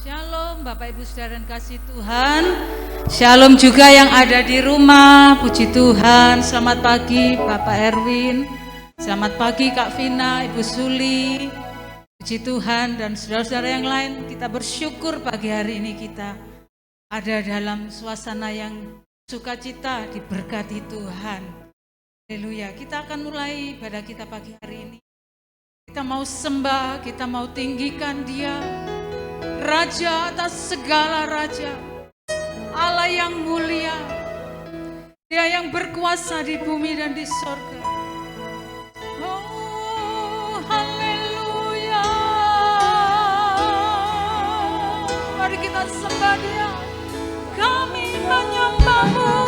Shalom Bapak Ibu Saudara dan kasih Tuhan. Shalom juga yang ada di rumah. Puji Tuhan. Selamat pagi Bapak Erwin. Selamat pagi Kak Vina, Ibu Suli. Puji Tuhan dan saudara-saudara yang lain. Kita bersyukur pagi hari ini kita ada dalam suasana yang sukacita, diberkati Tuhan. Haleluya. Kita akan mulai ibadah kita pagi hari ini. Kita mau sembah, kita mau tinggikan Dia, Raja atas segala raja, Allah yang mulia, Dia yang berkuasa di bumi dan di sorga. Oh, haleluya. Mari kita sembah Dia. Kami menyembah-Mu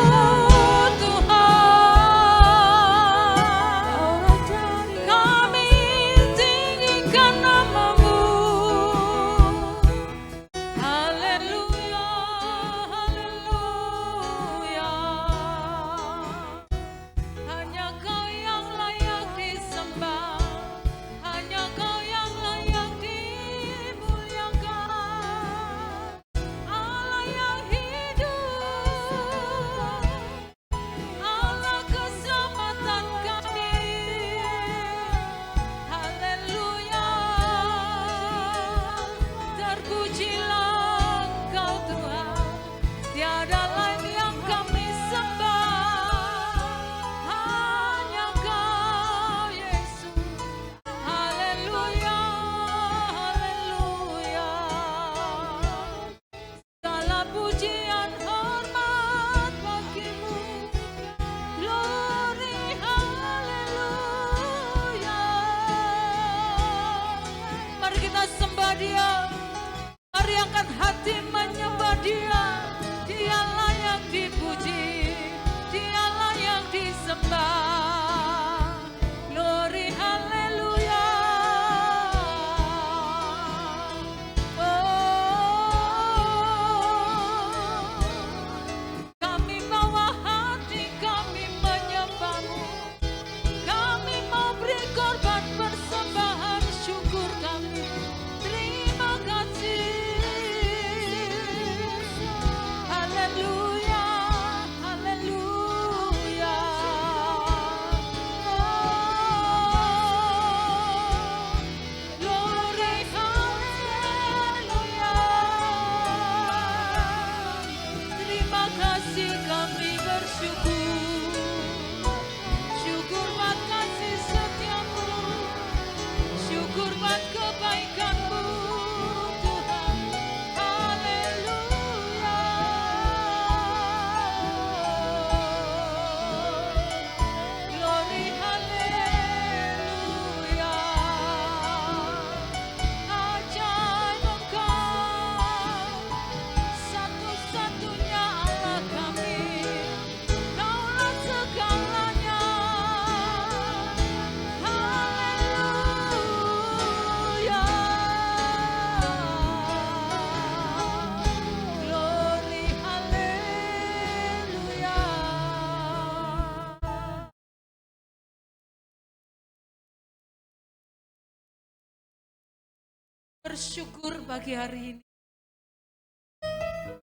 bersyukur pagi hari ini.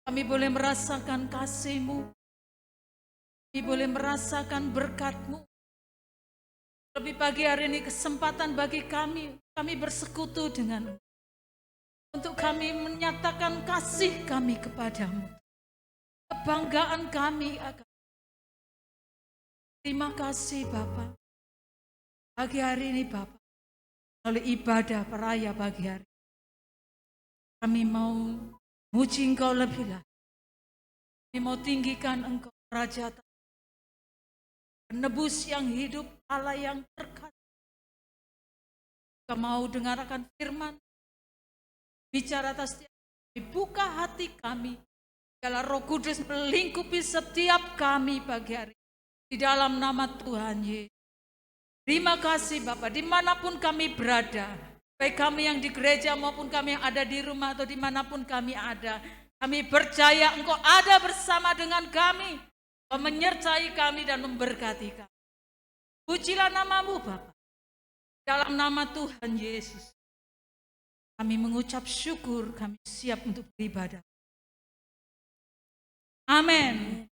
Kami boleh merasakan kasih-Mu. Kami boleh merasakan berkat-Mu. Lebih pagi hari ini kesempatan bagi kami bersekutu dengan-Mu. Untuk kami menyatakan kasih kami kepadamu. Kebanggaan kami akan. Terima kasih Bapak. Pagi hari ini Bapak. Oleh ibadah peraya pagi hari. Kami mau muji Engkau lebih lagi. Kami mau tinggikan Engkau, Raja penebus yang hidup, Allah yang terkasih. Kami mau dengarkan firman, bicara atas kami, buka hati kami. Biarlah Roh Kudus melingkupi setiap kami pagi hari. Di dalam nama Tuhan Yesus. Terima kasih Bapak, dimanapun kami berada. Baik kami yang di gereja maupun kami yang ada di rumah atau dimanapun kami ada. Kami percaya Engkau ada bersama dengan kami. Engkau menyertai kami dan memberkati kami. Pujilah nama-Mu Bapa. Dalam nama Tuhan Yesus. Kami mengucap syukur, kami siap untuk beribadah. Amin.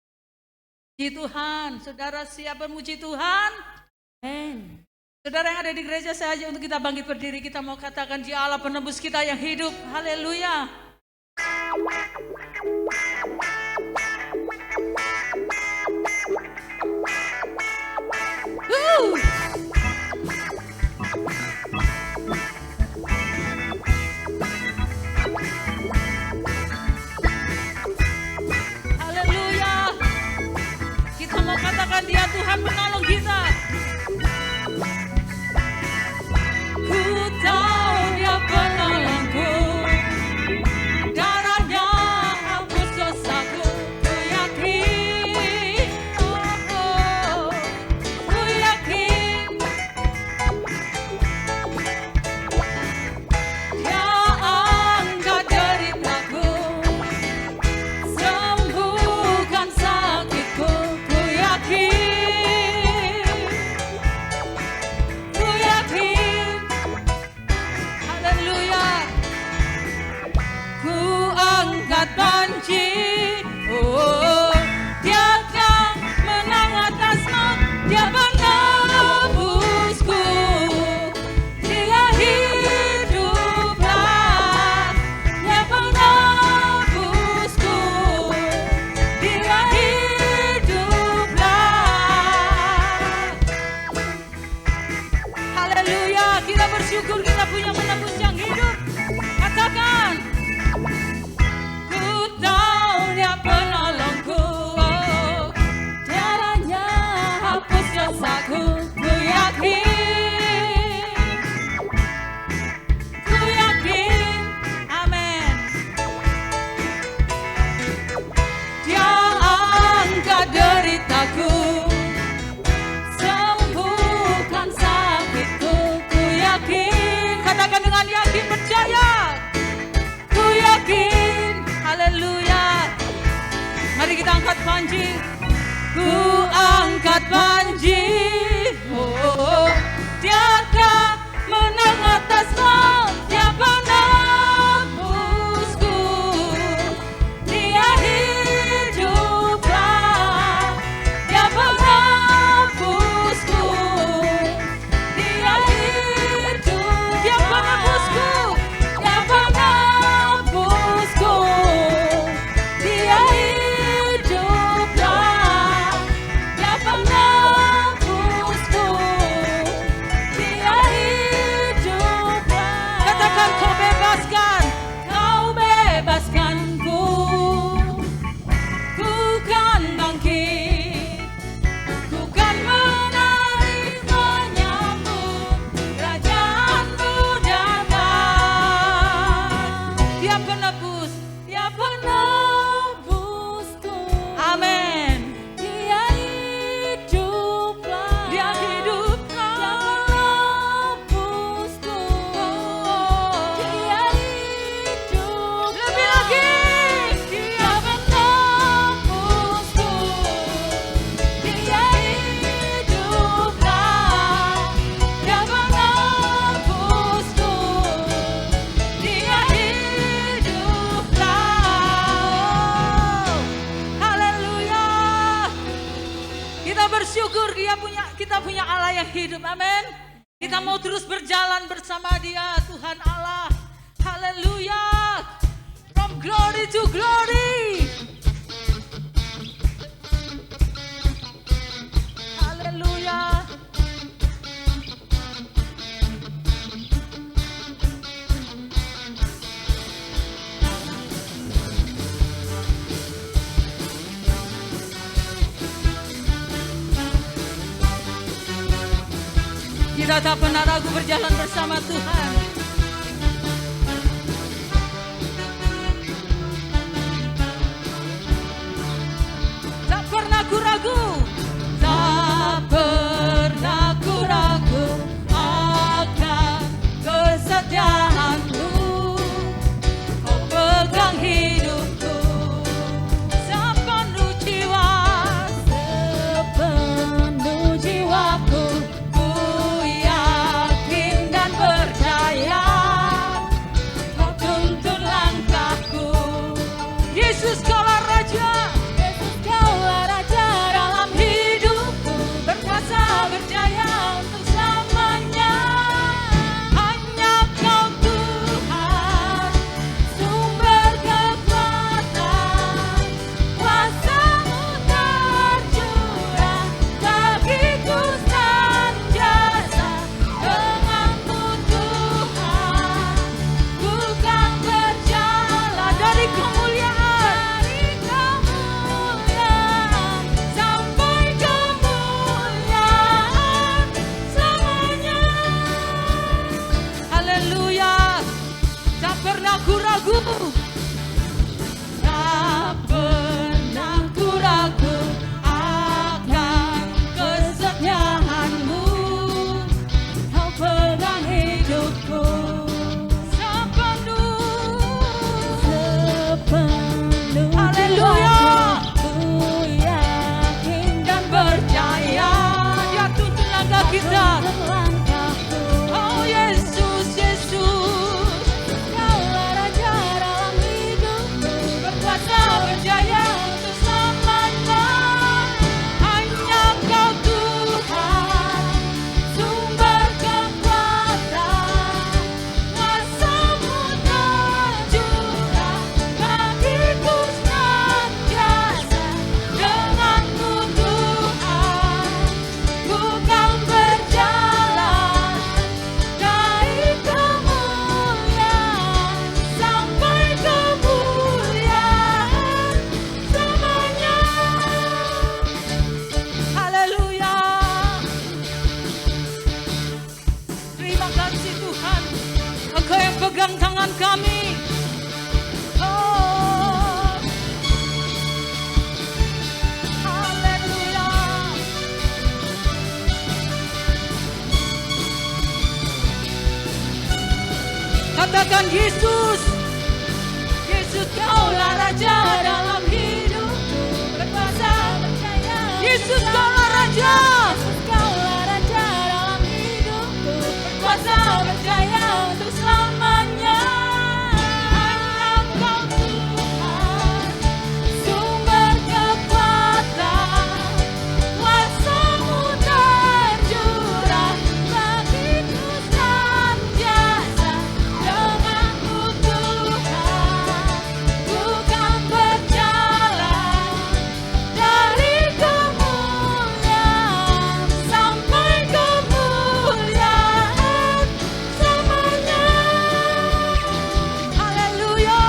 Puji Tuhan, saudara siap memuji Tuhan? Amin. Saudara yang ada di gereja saja untuk kita bangkit berdiri, kita mau katakan Dia Allah penebus kita yang hidup. Haleluya. Haleluya. Kita mau katakan Dia Tuhan penolong kita. Ku tahu Dia penolongku, darahnya hapus dosaku. Ku yakin, ku yakin Dia angkat deritaku, sembuhkan sakitku. Ku yakin, haleluya. Ku angkat panji, oh, Dia akan menang atas maut. Dia penebusku, Dia hiduplah. Dia penebusku, Dia hiduplah. Haleluya, kita bersyukur kita punya penebus yang hidup. Katakan, ku tahu Dia penolongku, oh, darahnya hapus dosaku. Ku yakin, amin. Dia angkat deritaku, sembuhkan sakitku. Ku yakin, katakan dengan yakin, percaya. Ku yakin, haleluya. Mari kita angkat panji. Ku angkat panji, oh, Dia akan menang atas maut. Dia penebusku, Dia hiduplah. Dia penebusku, Dia hidup. Dia penebusku, Dia penebusku, Dia hiduplah. Dia penebusku, Dia hiduplah. Katakan, kau bebaskan, kau bebaskanku. Ku kan bangkit, ku kan menari menyambut kerajaanmu datang. Dia penebus, Dia penebusku. Amin. Dia hiduplah. Dia hiduplah. Dia penebusku. Dia hidup. Lebih lagi. Dia penebusku. Dia hiduplah. Dia penebusku. Dia hiduplah. Haleluya. Kita bersyukur kita punya Allah yang hidup. Amin. Kita mau terus berjalan bersama Dia, Tuhan Allah. Haleluya. From glory to glory. Haleluya. Kita tak pernah ragu berjalan bersama Tuhan. Tak pernah ku ragu, tak pernah ku ragu akan kesetiaanmu. Kau pegang hidupku sepenuh jiwa, sepenuh jiwaku. Ku yakin dan percaya pegang tangan kami. Oh, haleluya. Katakan Yesus, Yesus kaulah Raja dalam hidupku, berkuasa percaya. Yesus kaulah Raja, Yesus kaulah Raja dalam hidupku, berkuasa percaya untuk selamanya. Hanya Engkau Tuhan, sumber kekuatan, kuasa-Mu tercurah bagiku senantiasa. Denganmu Tuhan, ku kan berjalan dari kemuliaan sampai kemuliaan selamanya. Haleluya.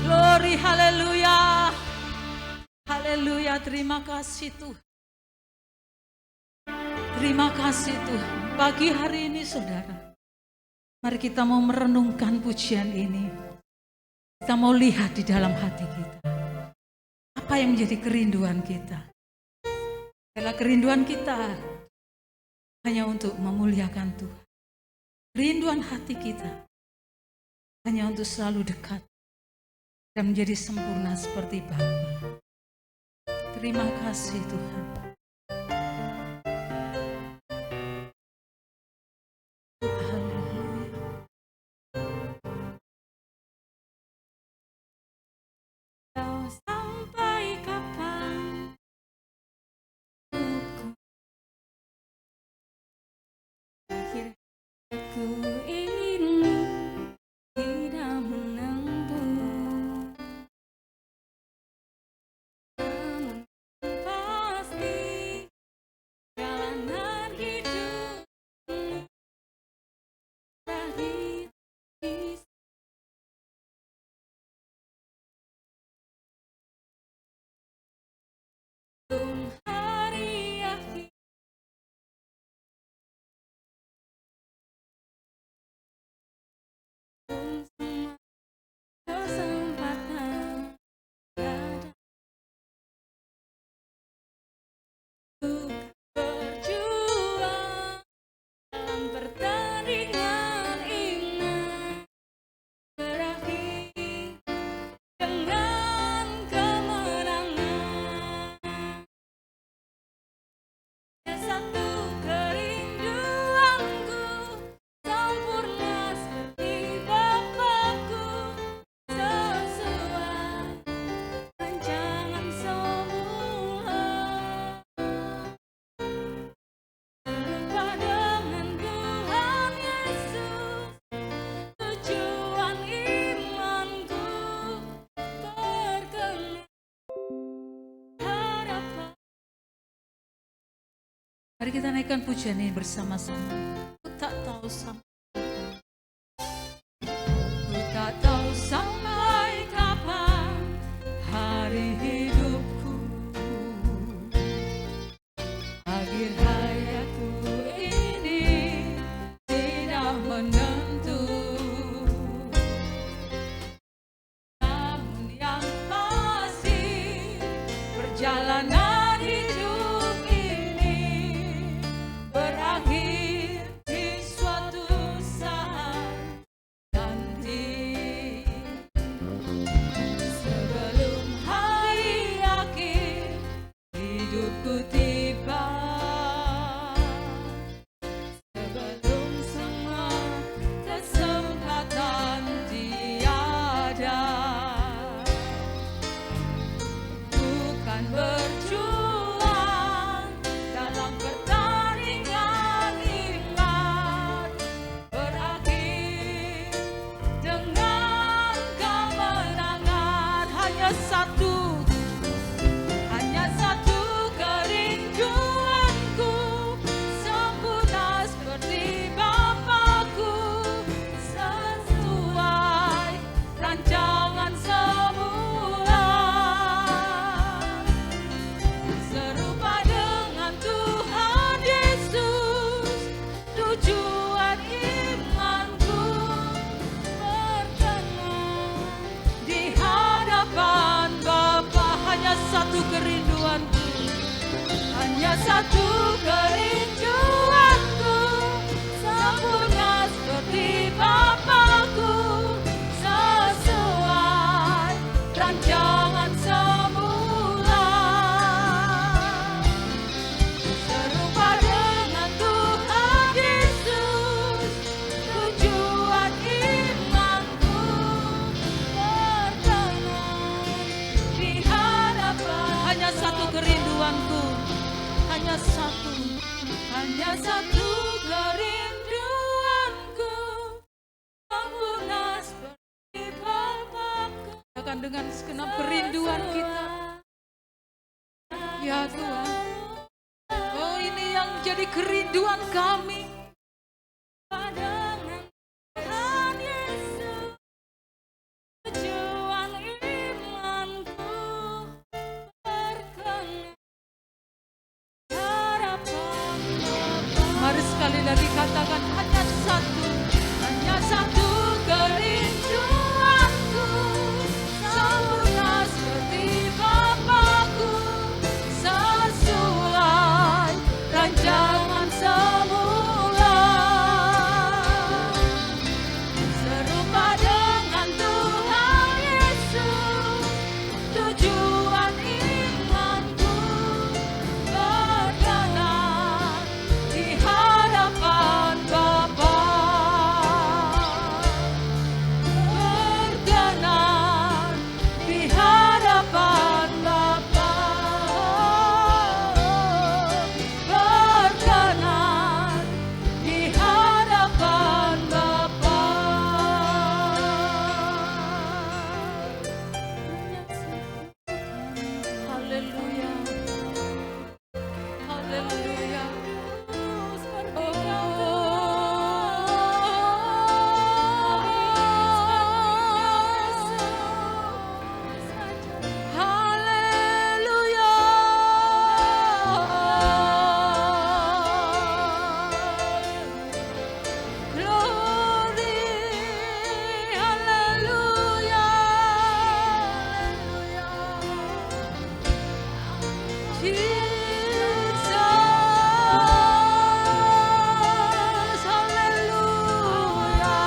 Glory, haleluya. Haleluya, terima kasih Tuhan. Terima kasih Tuhan. Pagi hari ini saudara, mari kita mau merenungkan pujian ini. Kita mau lihat di dalam hati kita. Apa yang menjadi kerinduan kita? Adalah kerinduan kita hanya untuk memuliakan Tuhan. Kerinduan hati kita hanya untuk selalu dekat dan menjadi sempurna seperti Bapa. Terima kasih Tuhan. Haleluya. Kau sampai kapan hidupku? Akhir aku ini tidak menembus. Namun pasti jalanan hidup ini berakhir di sebelum hari akhir. Sebelum semua kesempatan ada untuk berjuang dalam pertandingan ini, berakhir dengan kemenangan. Ada satu kerinduanku, sempurna seperti Bapakku, sesuai rancangan semula. Serupa dengan Tuhan Yesus, tujuan imanku, berkenan harapan. Mari kita naikkan pujian ini bersama-sama. Ku tak tahu sampai Ku tak tahu sampai kapan hari hidupku, akhir hayatku ini tidak menentu. Namun yang pasti perjalanan hidup ini berakhir di suatu hanya satu kerinduanku, sempurna seperti Bapa-Ku, sesuai rancangan semula. Serupa dengan Tuhan Yesus, tujuan imanku, berkenan di hadapan. Hanya satu kerinduanku, hanya satu kerinduanku, sempurna seperti Bapa-Ku. Akan dengan segenap kerinduan kita, ya Tuhan. Oh, ini yang jadi kerinduan kami. Pandangan Tuhan Yesus, tujuan imanku, berkenan harapan Bapa. Mari sekali lagi katakan hanya satu kerinduanku, sempurna seperti Bapa-Ku, sesuai rancangan semula. Serupa dengan Tuhan Yesus, tujuan imanku, berkenan di hadapan Bapa. Berkenan di hadapan Bapa. Berkenan di hadapan Bapa. Haleluya. Haleluya. Haleluya. Glory. Haleluya. Jesus, haleluya.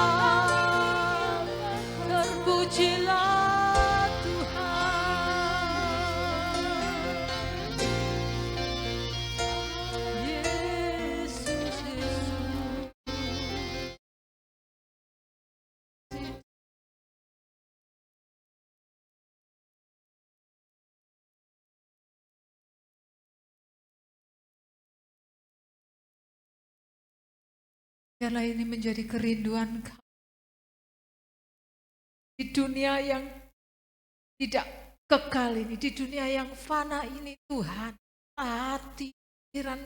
Terpujilah Tuhan. Yesus, Yesus. Biarlah ini menjadi kerinduan kami di dunia yang tidak kekal ini, di dunia yang fana ini. Tuhan, hati, pikiran,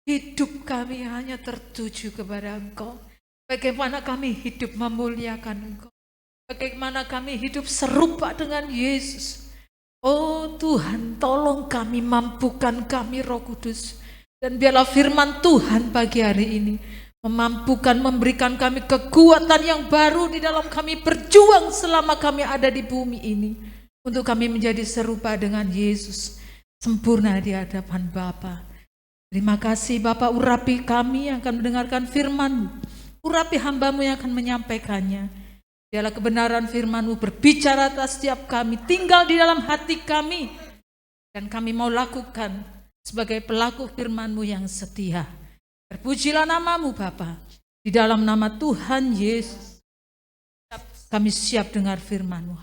hidup kami hanya tertuju kepada Engkau. Bagaimana kami hidup memuliakan Engkau, bagaimana kami hidup serupa dengan Yesus. Oh Tuhan, tolong kami, mampukan kami Roh Kudus. Dan biarlah firman Tuhan pagi hari ini memampukan, memberikan kami kekuatan yang baru di dalam kami berjuang selama kami ada di bumi ini, untuk kami menjadi serupa dengan Yesus, sempurna di hadapan Bapa. Terima kasih Bapa, urapi kami yang akan mendengarkan firman-Mu, urapi hamba-Mu yang akan menyampaikannya. Biarlah kebenaran firman-Mu berbicara atas setiap kami, tinggal di dalam hati kami, dan kami mau lakukan sebagai pelaku firman-Mu yang setia. Terpujilah nama-Mu Bapa, di dalam nama Tuhan Yesus kami siap dengar firman-Mu.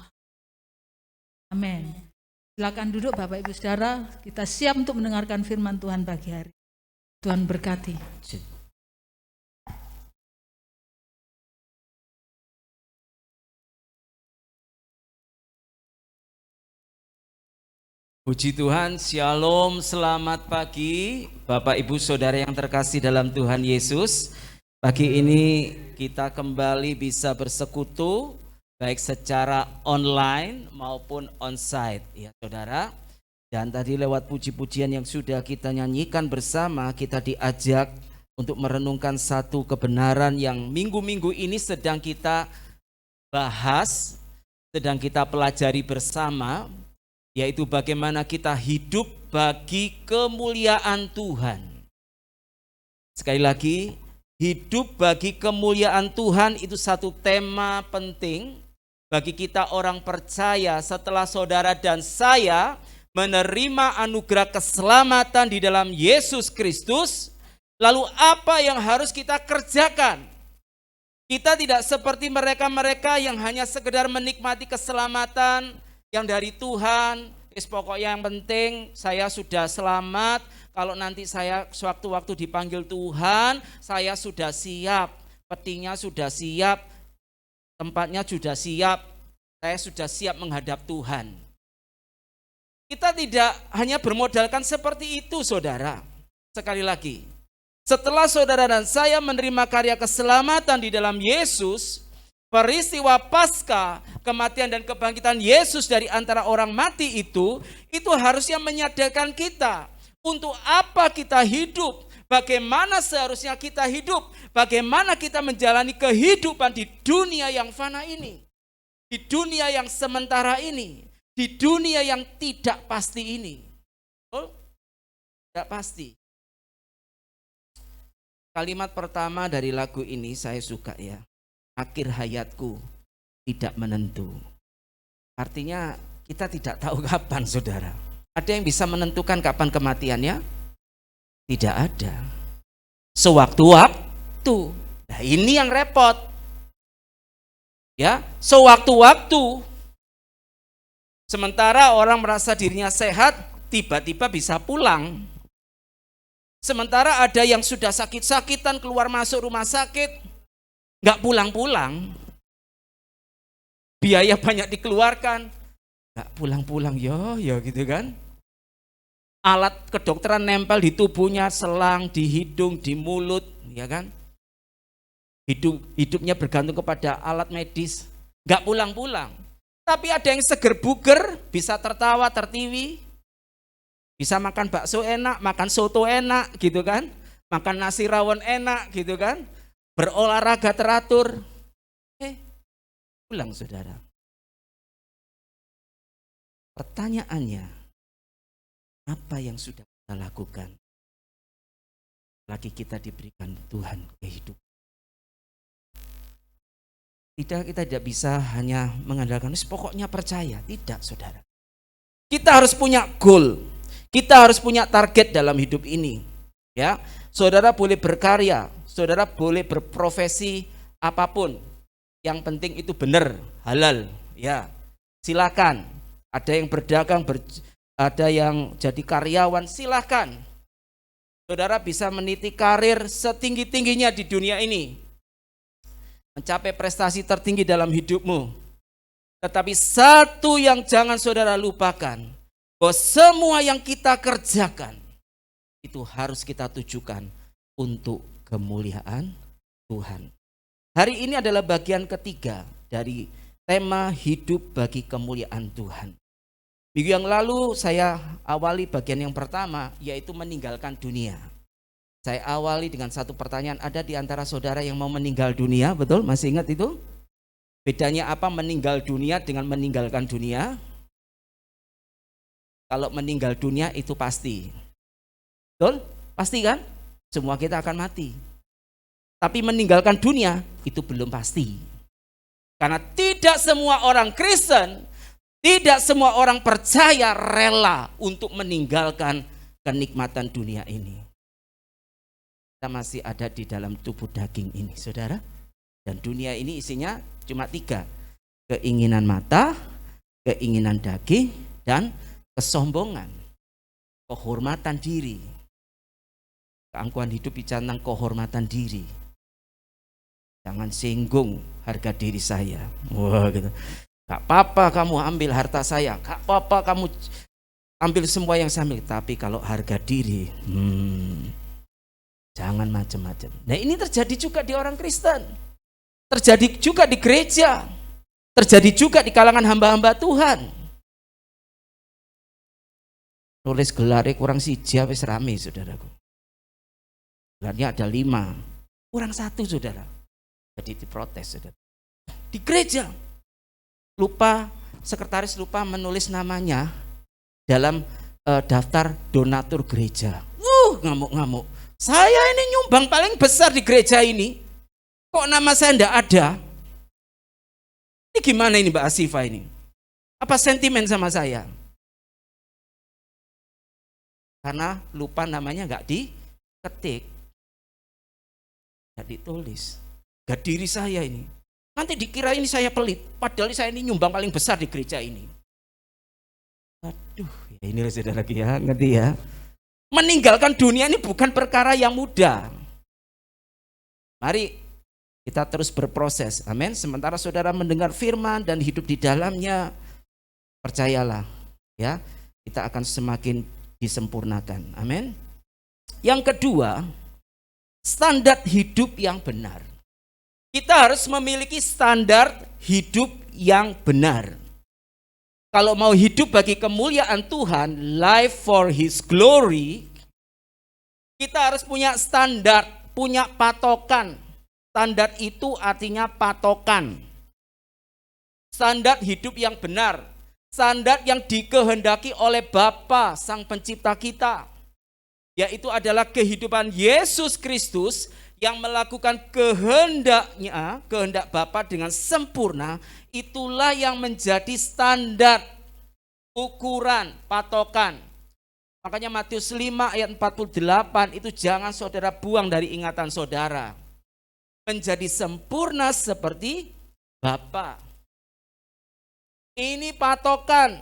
Amin. Silakan duduk Bapak Ibu Saudara, kita siap untuk mendengarkan firman Tuhan pagi hari. Tuhan berkati. Puji Tuhan, Shalom, selamat pagi Bapak Ibu Saudara yang terkasih dalam Tuhan Yesus. Pagi ini kita kembali bisa bersekutu baik secara online maupun onsite ya Saudara. Dan tadi lewat puji-pujian yang sudah kita nyanyikan bersama, kita diajak untuk merenungkan satu kebenaran yang minggu-minggu ini sedang kita bahas, sedang kita pelajari bersama, yaitu bagaimana kita hidup bagi kemuliaan Tuhan. Sekali lagi, hidup bagi kemuliaan Tuhan itu satu tema penting bagi kita orang percaya setelah saudara dan saya menerima anugerah keselamatan di dalam Yesus Kristus. Lalu apa yang harus kita kerjakan? Kita tidak seperti mereka-mereka yang hanya sekedar menikmati keselamatan yang dari Tuhan. Pokoknya yang penting saya sudah selamat. Kalau nanti saya sewaktu-waktu dipanggil Tuhan, saya sudah siap. Petinya sudah siap, tempatnya sudah siap. Saya sudah siap menghadap Tuhan. Kita tidak hanya bermodalkan seperti itu, saudara. Sekali lagi, setelah saudara dan saya menerima karya keselamatan di dalam Yesus, peristiwa Paskah, kematian dan kebangkitan Yesus dari antara orang mati itu harusnya menyadarkan kita untuk apa kita hidup, bagaimana seharusnya kita hidup, bagaimana kita menjalani kehidupan di dunia yang fana ini, di dunia yang sementara ini, di dunia yang tidak pasti ini. Oh, tidak pasti. Kalimat pertama dari lagu ini saya suka ya. Akhir hayatku tidak menentu. Artinya kita tidak tahu kapan, saudara. Ada yang bisa menentukan kapan kematiannya? Tidak ada. Sewaktu-waktu. Nah, ini yang repot. Ya, sewaktu-waktu. Sementara orang merasa dirinya sehat, tiba-tiba bisa pulang. Sementara ada yang sudah sakit-sakitan keluar masuk rumah sakit, nggak pulang-pulang. Biaya banyak dikeluarkan, nggak pulang-pulang, ya gitu kan. Alat kedokteran nempel di tubuhnya, selang, di hidung, di mulut, ya kan. Hidupnya bergantung kepada alat medis, nggak pulang-pulang. Tapi ada yang seger buger, bisa tertawa, tertiwi. Bisa makan bakso enak, makan soto enak gitu kan. Makan nasi rawon enak gitu kan. Berolahraga teratur. Pulang, saudara. Pertanyaannya, apa yang sudah kita lakukan? Lagi kita diberikan Tuhan kehidupan. Kita tidak bisa hanya mengandalkan, pokoknya percaya. Tidak, saudara. Kita harus punya goal. Kita harus punya target dalam hidup ini. Ya, saudara boleh berkarya, saudara boleh berprofesi apapun. Yang penting itu benar, halal. Ya, silakan. Ada yang berdagang, ada yang jadi karyawan, silakan. Saudara bisa meniti karir setinggi-tingginya di dunia ini. Mencapai prestasi tertinggi dalam hidupmu. Tetapi satu yang jangan saudara lupakan, bahwa semua yang kita kerjakan itu harus kita tujukan untuk kemuliaan Tuhan. Hari ini adalah bagian ketiga dari tema hidup bagi kemuliaan Tuhan. Minggu yang lalu saya awali bagian yang pertama, yaitu meninggalkan dunia. Saya awali dengan satu pertanyaan, ada di antara saudara yang mau meninggal dunia, betul? Masih ingat itu? Bedanya apa meninggal dunia dengan meninggalkan dunia? Kalau meninggal dunia itu pasti. Betul? Pasti kan? Semua kita akan mati. Tapi meninggalkan dunia itu belum pasti. Karena tidak semua orang Kristen, tidak semua orang percaya rela untuk meninggalkan kenikmatan dunia ini. Kita masih ada di dalam tubuh daging ini, saudara. Dan dunia ini isinya cuma 3. Keinginan mata, keinginan daging, dan kesombongan, kehormatan diri. Keangkuhan hidup bicara tentang kehormatan diri. Jangan singgung harga diri saya. Wah, gitu. Gak apa-apa kamu ambil harta saya, gak apa-apa kamu ambil semua yang saya miliki. Tapi kalau harga diri, jangan macam-macam. Nah, ini terjadi juga di orang Kristen. Terjadi juga di gereja. Terjadi juga di kalangan hamba-hamba Tuhan. Nulis gelarnya kurang siji wis rame, saudaraku. Gelarnya ada 5, kurang 1, saudara. Jadi diprotes, saudara. Di gereja lupa, sekretaris lupa menulis namanya dalam daftar donatur gereja. Ngamuk-ngamuk. Saya ini nyumbang paling besar di gereja ini. Kok nama saya enggak ada? Ini gimana ini Mbak Asifa ini? Apa sentimen sama saya? Karena lupa namanya enggak diketik. Enggak ditulis. Enggak diri saya ini. Nanti dikira ini saya pelit. Padahal saya ini nyumbang paling besar di gereja ini. Aduh, ya inilah saudara ya, ngerti ya. Meninggalkan dunia ini bukan perkara yang mudah. Mari kita terus berproses, amin. Sementara saudara mendengar firman dan hidup di dalamnya, percayalah ya, kita akan semakin disempurnakan, amin. Yang kedua, standar hidup yang benar. Kita harus memiliki standar hidup yang benar. Kalau mau hidup bagi kemuliaan Tuhan, life for His glory, kita harus punya standar, punya patokan. Standar itu artinya patokan. Standar hidup yang benar, standar yang dikehendaki oleh Bapa Sang Pencipta kita, yaitu adalah kehidupan Yesus Kristus yang melakukan kehendaknya, kehendak Bapa dengan sempurna. Itulah yang menjadi standar, ukuran, patokan. Makanya Matius 5 ayat 48 itu jangan saudara buang dari ingatan saudara. Menjadi sempurna seperti Bapa. Ini patokan.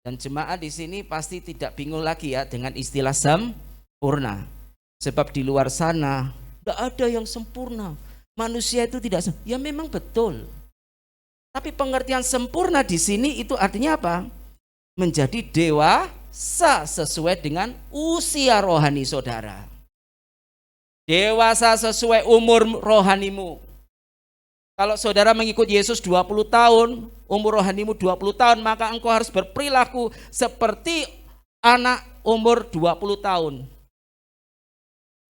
Dan jemaat di sini pasti tidak bingung lagi ya dengan istilah sempurna. Sebab di luar sana tidak ada yang sempurna. Manusia itu tidak sempurna. Ya memang betul. Tapi pengertian sempurna di sini itu artinya apa? Menjadi dewasa sesuai dengan usia rohani saudara. Dewasa sesuai umur rohanimu. Kalau saudara mengikut Yesus 20 tahun, umur rohanimu 20 tahun, maka engkau harus berperilaku seperti anak umur 20 tahun.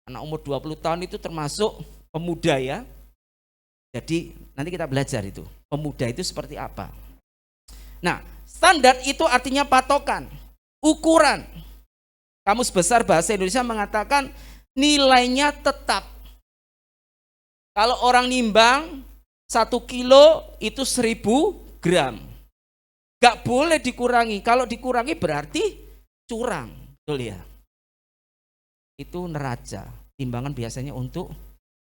Anak umur 20 tahun itu termasuk pemuda ya. Jadi nanti kita belajar itu. Pemuda itu seperti apa. Nah, standar itu artinya patokan, ukuran. Kamus Besar Bahasa Indonesia mengatakan nilainya tetap. Kalau orang nimbang 1 kilo itu 1000 gram. Gak boleh dikurangi. Kalau dikurangi berarti curang. Betul ya? Itu neraca. Timbangan biasanya untuk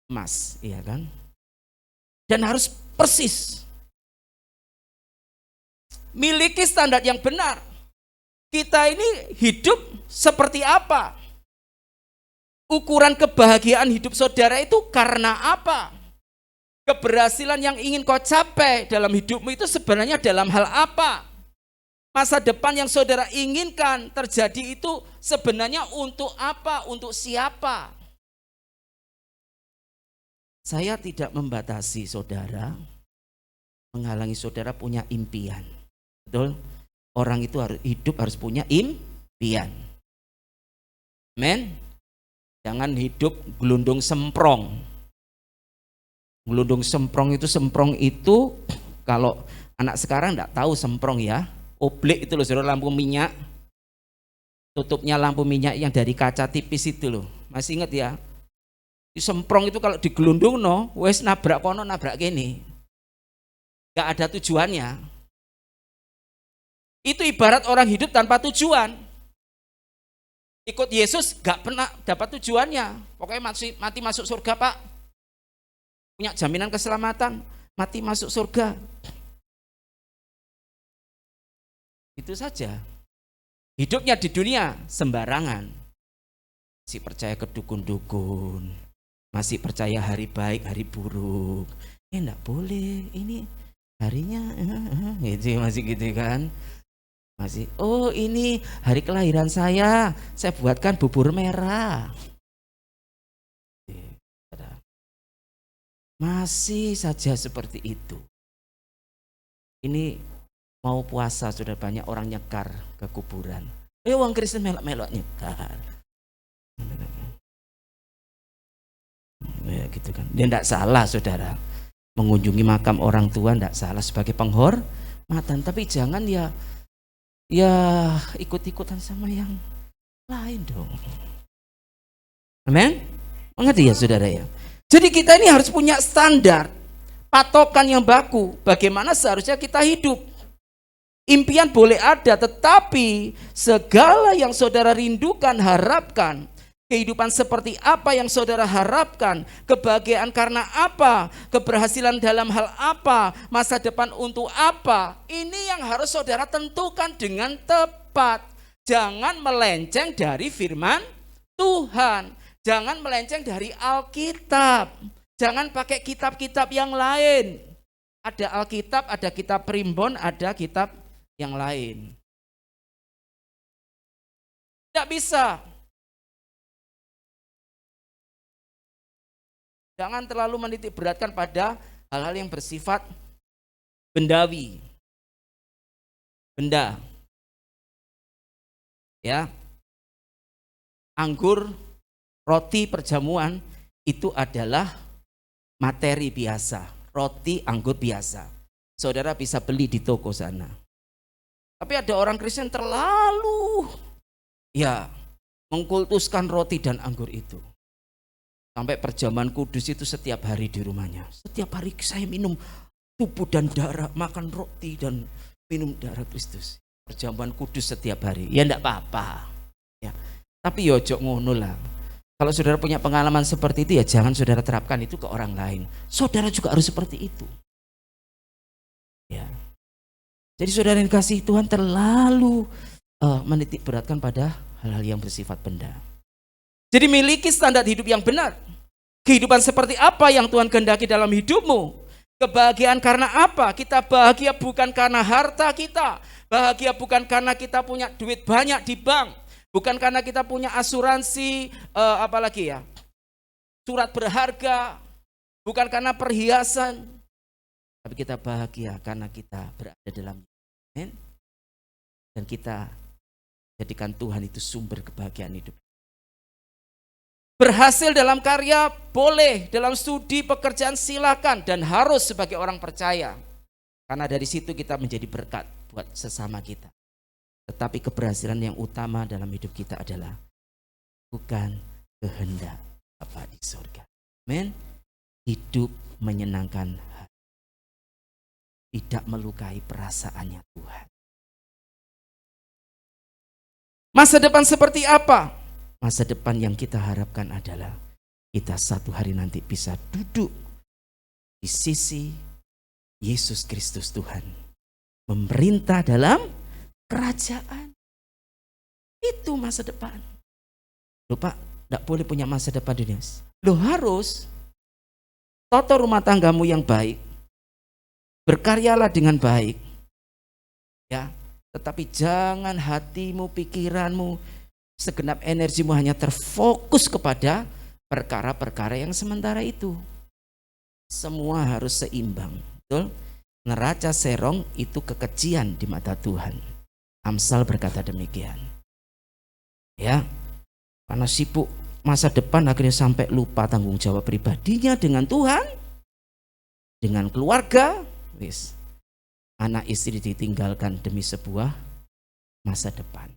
emas, iya kan? Dan harus persis. Miliki standar yang benar. Kita ini hidup seperti apa? Ukuran kebahagiaan hidup saudara itu karena apa? Keberhasilan yang ingin kau capai dalam hidupmu itu sebenarnya dalam hal apa? Masa depan yang saudara inginkan terjadi itu sebenarnya untuk apa? Untuk siapa? Saya tidak membatasi saudara, menghalangi saudara punya impian. Betul? Orang itu harus punya impian. Amen. Jangan hidup gelundung semprong. Gelundung semprong itu kalau anak sekarang enggak tahu semprong ya. Oblek itu loh, saudara, lampu minyak. Tutupnya lampu minyak yang dari kaca tipis itu loh. Masih ingat ya? Di semprong itu kalau digelundung wes nabrak kono nabrak kene. Enggak ada tujuannya. Itu ibarat orang hidup tanpa tujuan. Ikut Yesus gak pernah dapat tujuannya. Pokoknya mati masuk surga Pak. Punya jaminan keselamatan, mati masuk surga. Itu saja. Hidupnya di dunia sembarangan. Masih percaya ke dukun-dukun. Masih percaya hari baik, hari buruk. Enggak boleh, ini harinya gitu, masih gitu kan. Masih, oh ini hari kelahiran saya buatkan bubur merah. Masih saja seperti itu. Ini mau puasa sudah banyak orang nyekar ke kuburan. Orang Kristen melok-melok nyekar. Ya gitu kan. Dia tidak salah saudara. Mengunjungi makam orang tua tidak salah sebagai penghormatan. Tapi jangan ya ya ikut-ikutan sama yang lain dong. Amin. Mengerti ya saudara ya? Jadi kita ini harus punya standar, patokan yang baku, bagaimana seharusnya kita hidup. Impian boleh ada, tetapi segala yang saudara rindukan, harapkan, kehidupan seperti apa yang saudara harapkan, kebahagiaan karena apa, keberhasilan dalam hal apa, masa depan untuk apa, ini yang harus saudara tentukan dengan tepat. Jangan melenceng dari firman Tuhan, jangan melenceng dari Alkitab, jangan pakai kitab-kitab yang lain. Ada Alkitab, ada kitab primbon, ada kitab yang lain. Tidak bisa. Jangan terlalu menitik beratkan pada hal-hal yang bersifat bendawi. Benda. Ya. Anggur, roti, perjamuan itu adalah materi biasa. Roti, anggur biasa. Saudara bisa beli di toko sana. Tapi ada orang Kristen terlalu mengkultuskan roti dan anggur itu. Sampai perjamuan kudus itu setiap hari di rumahnya. Setiap hari saya minum tubuh dan darah, makan roti dan minum darah Kristus. Perjamuan kudus setiap hari. Ya enggak apa-apa. Ya. Tapi ya ojo ngono lah. Kalau saudara punya pengalaman seperti itu ya jangan saudara terapkan itu ke orang lain. Saudara juga harus seperti itu. Ya. Jadi saudara yang kasih Tuhan terlalu menitik beratkan pada hal-hal yang bersifat benda. Jadi miliki standar hidup yang benar. Kehidupan seperti apa yang Tuhan kehendaki dalam hidupmu? Kebahagiaan karena apa? Kita bahagia bukan karena harta kita. Bahagia bukan karena kita punya duit banyak di bank. Bukan karena kita punya asuransi, surat berharga. Bukan karena perhiasan. Tapi kita bahagia karena kita berada dalam Amen. Dan kita jadikan Tuhan itu sumber kebahagiaan hidup. Berhasil dalam karya boleh, dalam studi pekerjaan silakan, dan harus sebagai orang percaya. Karena dari situ kita menjadi berkat buat sesama kita. Tetapi keberhasilan yang utama dalam hidup kita adalah bukan kehendak Bapa di surga. Amin. Hidup menyenangkan hati. Tidak melukai perasaannya Tuhan. Masa depan seperti apa? Masa depan yang kita harapkan adalah kita satu hari nanti bisa duduk di sisi Yesus Kristus Tuhan, memerintah dalam kerajaan. Itu masa depan. Loh Pak, tidak boleh punya masa depan dunia. Loh harus. Toto rumah tanggamu yang baik, berkaryalah dengan baik. Ya, tetapi jangan hatimu, pikiranmu, segenap energimu hanya terfokus kepada perkara-perkara yang sementara itu. Semua harus seimbang. Betul? Neraca serong itu kekejian di mata Tuhan. Amsal berkata demikian. Ya, karena sibuk masa depan akhirnya sampai lupa tanggung jawab pribadinya dengan Tuhan, dengan keluarga. Anak istri ditinggalkan demi sebuah masa depan.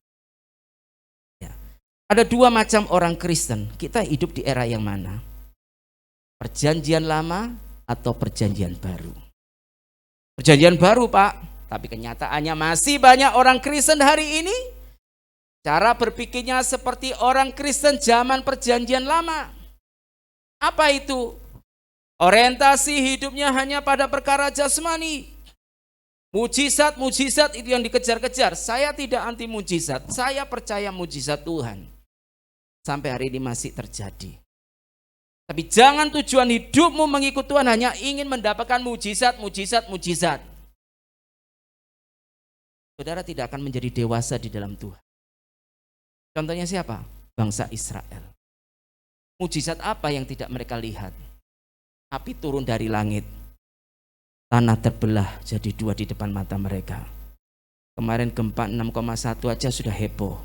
Ada dua macam orang Kristen. Kita hidup di era yang mana? Perjanjian lama atau perjanjian baru? Perjanjian baru Pak. Tapi kenyataannya masih banyak orang Kristen hari ini cara berpikirnya seperti orang Kristen zaman perjanjian lama. Apa itu? Orientasi hidupnya hanya pada perkara jasmani. Mujizat-mujizat itu yang dikejar-kejar. Saya tidak anti mujizat. Saya percaya mujizat Tuhan. Sampai hari ini masih terjadi. Tapi jangan tujuan hidupmu mengikut Tuhan hanya ingin mendapatkan mujizat. Saudara tidak akan menjadi dewasa di dalam Tuhan. Contohnya siapa? Bangsa Israel. Mujizat apa yang tidak mereka lihat? Api turun dari langit. Tanah terbelah jadi dua di depan mata mereka. Kemarin gempa 6,1 aja sudah heboh.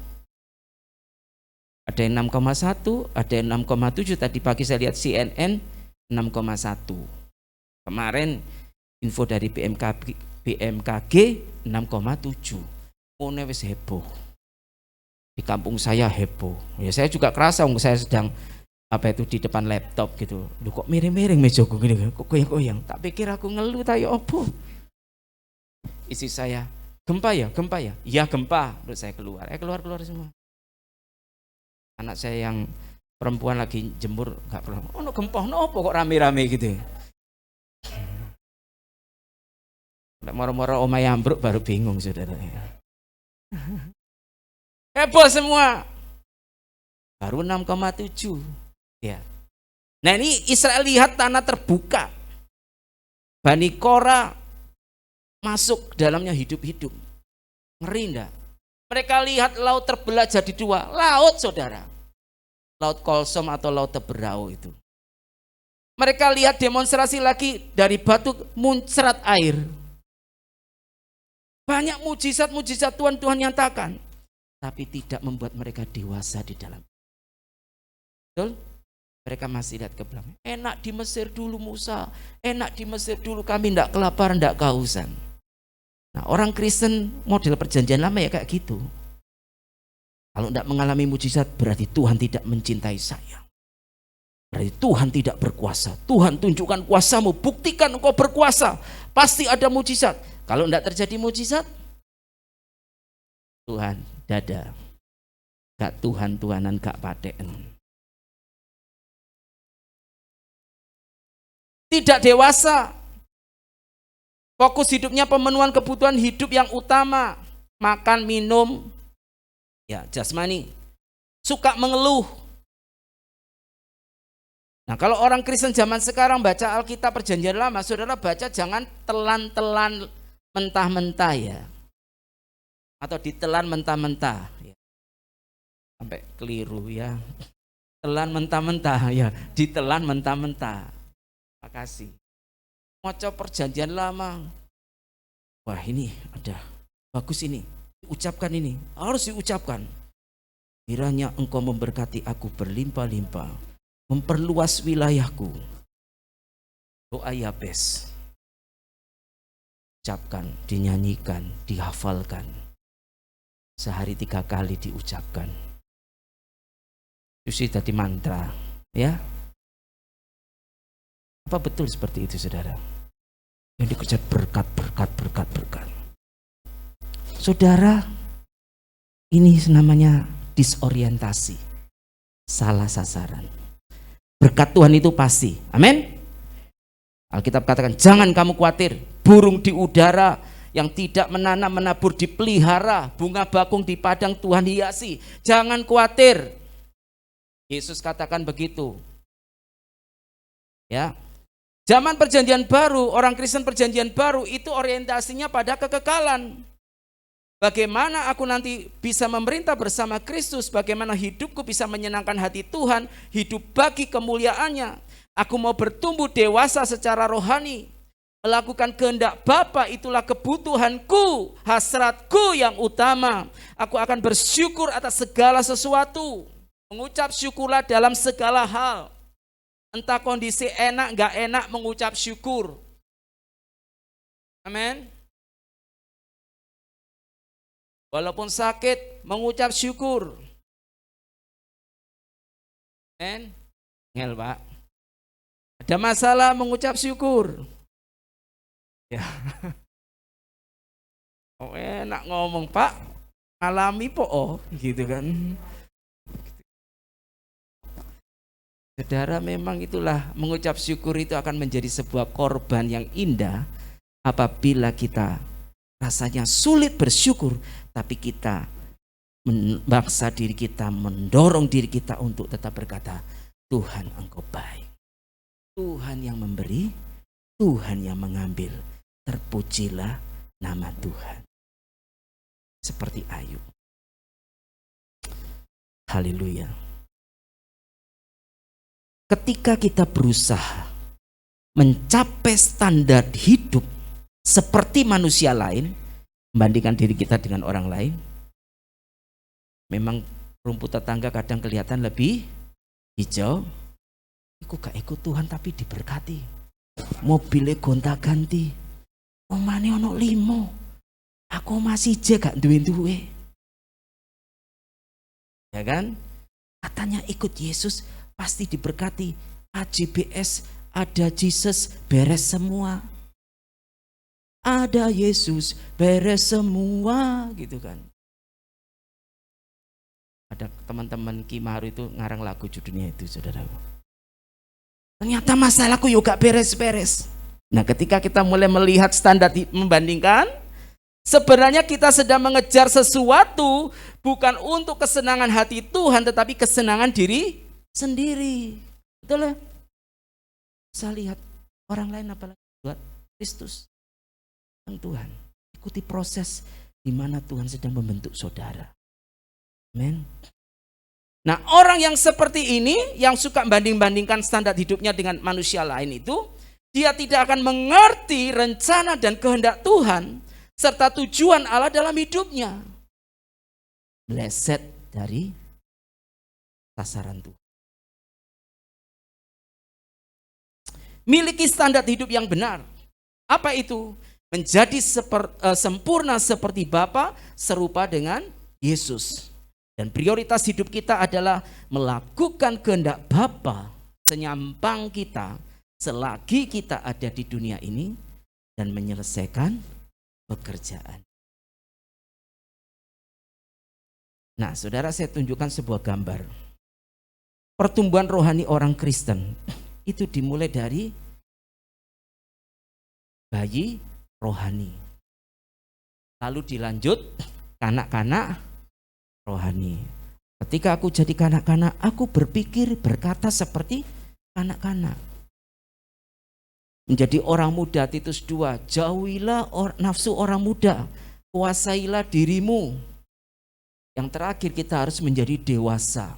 Ada yang 6,1, ada yang 6,7. Tadi pagi saya lihat CNN 6,1. Kemarin info dari BMKG 6,7. wis heboh. Di kampung saya heboh. Ya saya juga kerasa saya sedang di depan laptop gitu. Loh kok miring-miring mejaku gini, kok goyang-goyang. Tak pikir aku ngeluh tayo opo. Isi saya, gempa ya? Iya gempa. Terus saya keluar semua. Anak saya yang perempuan lagi jemur nggak pernah. Oh no gempa, no opo kok rame-rame gitu. Moro-moro omah ambruk baru bingung saudara. Heboh semua. Baru 6,7. Ya. Nah ini Israel lihat tanah terbuka. Bani Korah masuk dalamnya hidup-hidup. Ngeri enggak? Mereka lihat laut terbelah jadi dua. Laut saudara. Laut Kolsom atau laut Teberau itu. Mereka lihat demonstrasi lagi dari batu muncrat air. Banyak mujizat-mujizat Tuhan nyatakan. Tapi tidak membuat mereka dewasa di dalam. Betul? Mereka masih lihat ke belakang. Enak di Mesir dulu Musa. Enak di Mesir dulu kami tidak kelaparan, tidak kehausan. Nah orang Kristen model perjanjian lama ya kayak gitu. Kalau tidak mengalami mujizat berarti Tuhan tidak mencintai saya. Berarti Tuhan tidak berkuasa. Tuhan tunjukkan kuasamu, buktikan engkau berkuasa. Pasti ada mujizat. Kalau tidak terjadi mujizat, Tuhan dada. Gak Tuhan-Tuhanan, gak paten. Tidak dewasa. Fokus hidupnya pemenuhan kebutuhan hidup yang utama. Makan, minum, ya jasmani. Suka mengeluh. Nah kalau orang Kristen zaman sekarang baca Alkitab perjanjian lama, saudara baca jangan telan-telan mentah-mentah ya. Atau ditelan mentah-mentah ya. Sampai keliru ya. Telan mentah-mentah ya, ditelan mentah-mentah. Makasih. Maca perjanjian lama. Wah ini ada bagus ini. Ucapkan ini, harus diucapkan. Kiranya engkau memberkati aku berlimpah-limpah, memperluas wilayahku. Doa Yabes. Ucapkan, dinyanyikan, dihafalkan. Sehari 3 kali diucapkan. Itu sih tadi mantra, ya. Apa betul seperti itu saudara? Yang dikejar berkat. Saudara, ini namanya disorientasi, salah sasaran. Berkat Tuhan itu pasti, amin. Alkitab katakan jangan kamu khawatir, burung di udara yang tidak menanam menabur dipelihara, bunga bakung di padang Tuhan hiasi. Jangan khawatir. Yesus katakan begitu. Ya. Zaman perjanjian baru, orang Kristen perjanjian baru itu orientasinya pada kekekalan. Bagaimana aku nanti bisa memerintah bersama Kristus, bagaimana hidupku bisa menyenangkan hati Tuhan, hidup bagi kemuliaannya. Aku mau bertumbuh dewasa secara rohani, melakukan kehendak Bapa, itulah kebutuhanku, hasratku yang utama. Aku akan bersyukur atas segala sesuatu, mengucap syukurlah dalam segala hal. Entah kondisi enak gak enak, mengucap syukur. Amin. Walaupun sakit, mengucap syukur. Amin. Ngel Pak. Ada masalah, mengucap syukur. Ya. Oh enak ngomong Pak, alami po gitu kan. Saudara, memang itulah mengucap syukur itu akan menjadi sebuah korban yang indah apabila kita rasanya sulit bersyukur, tapi kita memaksa diri kita, mendorong diri kita untuk tetap berkata, Tuhan engkau baik. Tuhan yang memberi, Tuhan yang mengambil. Terpujilah nama Tuhan. Seperti Ayub. Haleluya. Ketika kita berusaha mencapai standar hidup seperti manusia lain, membandingkan diri kita dengan orang lain, memang rumput tetangga kadang kelihatan lebih hijau. Iku gak ikut Tuhan tapi diberkati. Mobilnya gonta-ganti. Omane ono 5. Aku masih gak duwe-duwe. Ya kan? Katanya ikut Yesus pasti diberkati. AJBS, ada Jesus, beres semua. Ada Yesus, beres semua, gitu kan. Ada teman-teman Kimaru itu ngarang lagu judulnya itu, saudaraku. Ternyata masalahku juga beres-beres. Nah, ketika kita mulai melihat standar membandingkan, sebenarnya kita sedang mengejar sesuatu bukan untuk kesenangan hati Tuhan, tetapi kesenangan diri sendiri. Betul ya? Saya lihat orang lain apalagi buat Kristus. Tuhan, ikuti proses di mana Tuhan sedang membentuk saudara. Amen. Nah, orang yang seperti ini, yang suka banding-bandingkan standar hidupnya dengan manusia lain itu, dia tidak akan mengerti rencana dan kehendak Tuhan serta tujuan Allah dalam hidupnya. Meleset dari sasaran Tuhan. Miliki standar hidup yang benar. Apa itu? Menjadi sempurna seperti Bapa, serupa dengan Yesus. Dan prioritas hidup kita adalah melakukan kehendak Bapa senyampang kita selagi kita ada di dunia ini dan menyelesaikan pekerjaan. Nah, saudara, saya tunjukkan sebuah gambar. Pertumbuhan rohani orang Kristen itu dimulai dari bayi rohani. Lalu dilanjut kanak-kanak rohani. Ketika aku jadi kanak-kanak, aku berpikir, berkata seperti kanak-kanak. Menjadi orang muda, Titus 2, jauhilah nafsu orang muda, kuasailah dirimu. Yang terakhir kita harus menjadi dewasa.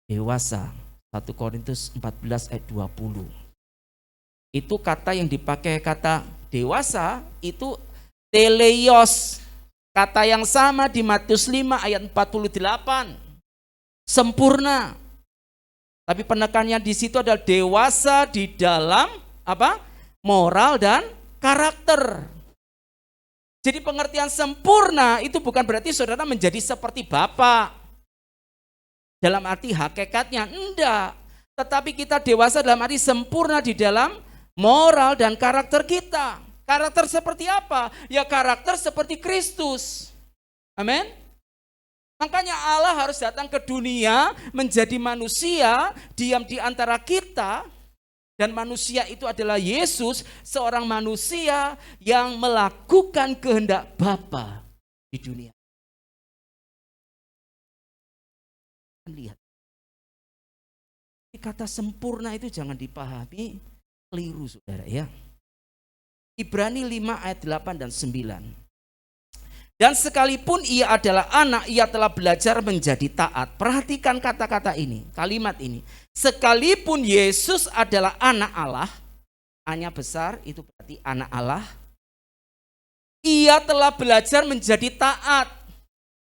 Dewasa, 1 Korintus 14 ayat 20. Itu kata yang dipakai kata dewasa, itu teleios. Kata yang sama di Matius 5 ayat 48. Sempurna. Tapi penekannya di situ adalah dewasa di dalam apa? Moral dan karakter. Jadi pengertian sempurna itu bukan berarti saudara menjadi seperti Bapa. Dalam arti hakikatnya enggak. Tetapi kita dewasa dalam arti sempurna di dalam moral dan karakter kita. Karakter seperti apa? Ya karakter seperti Kristus. Amin. Makanya Allah harus datang ke dunia menjadi manusia, diam di antara kita. Dan manusia itu adalah Yesus, seorang manusia yang melakukan kehendak Bapa di dunia. Lihat. Kata sempurna itu jangan dipahami keliru, saudara ya. Ibrani 5 ayat 8 dan 9. Dan sekalipun ia adalah anak, ia telah belajar menjadi taat. Perhatikan kata-kata ini, kalimat ini. Sekalipun Yesus adalah anak Allah, A-nya besar itu berarti anak Allah. Ia telah belajar menjadi taat.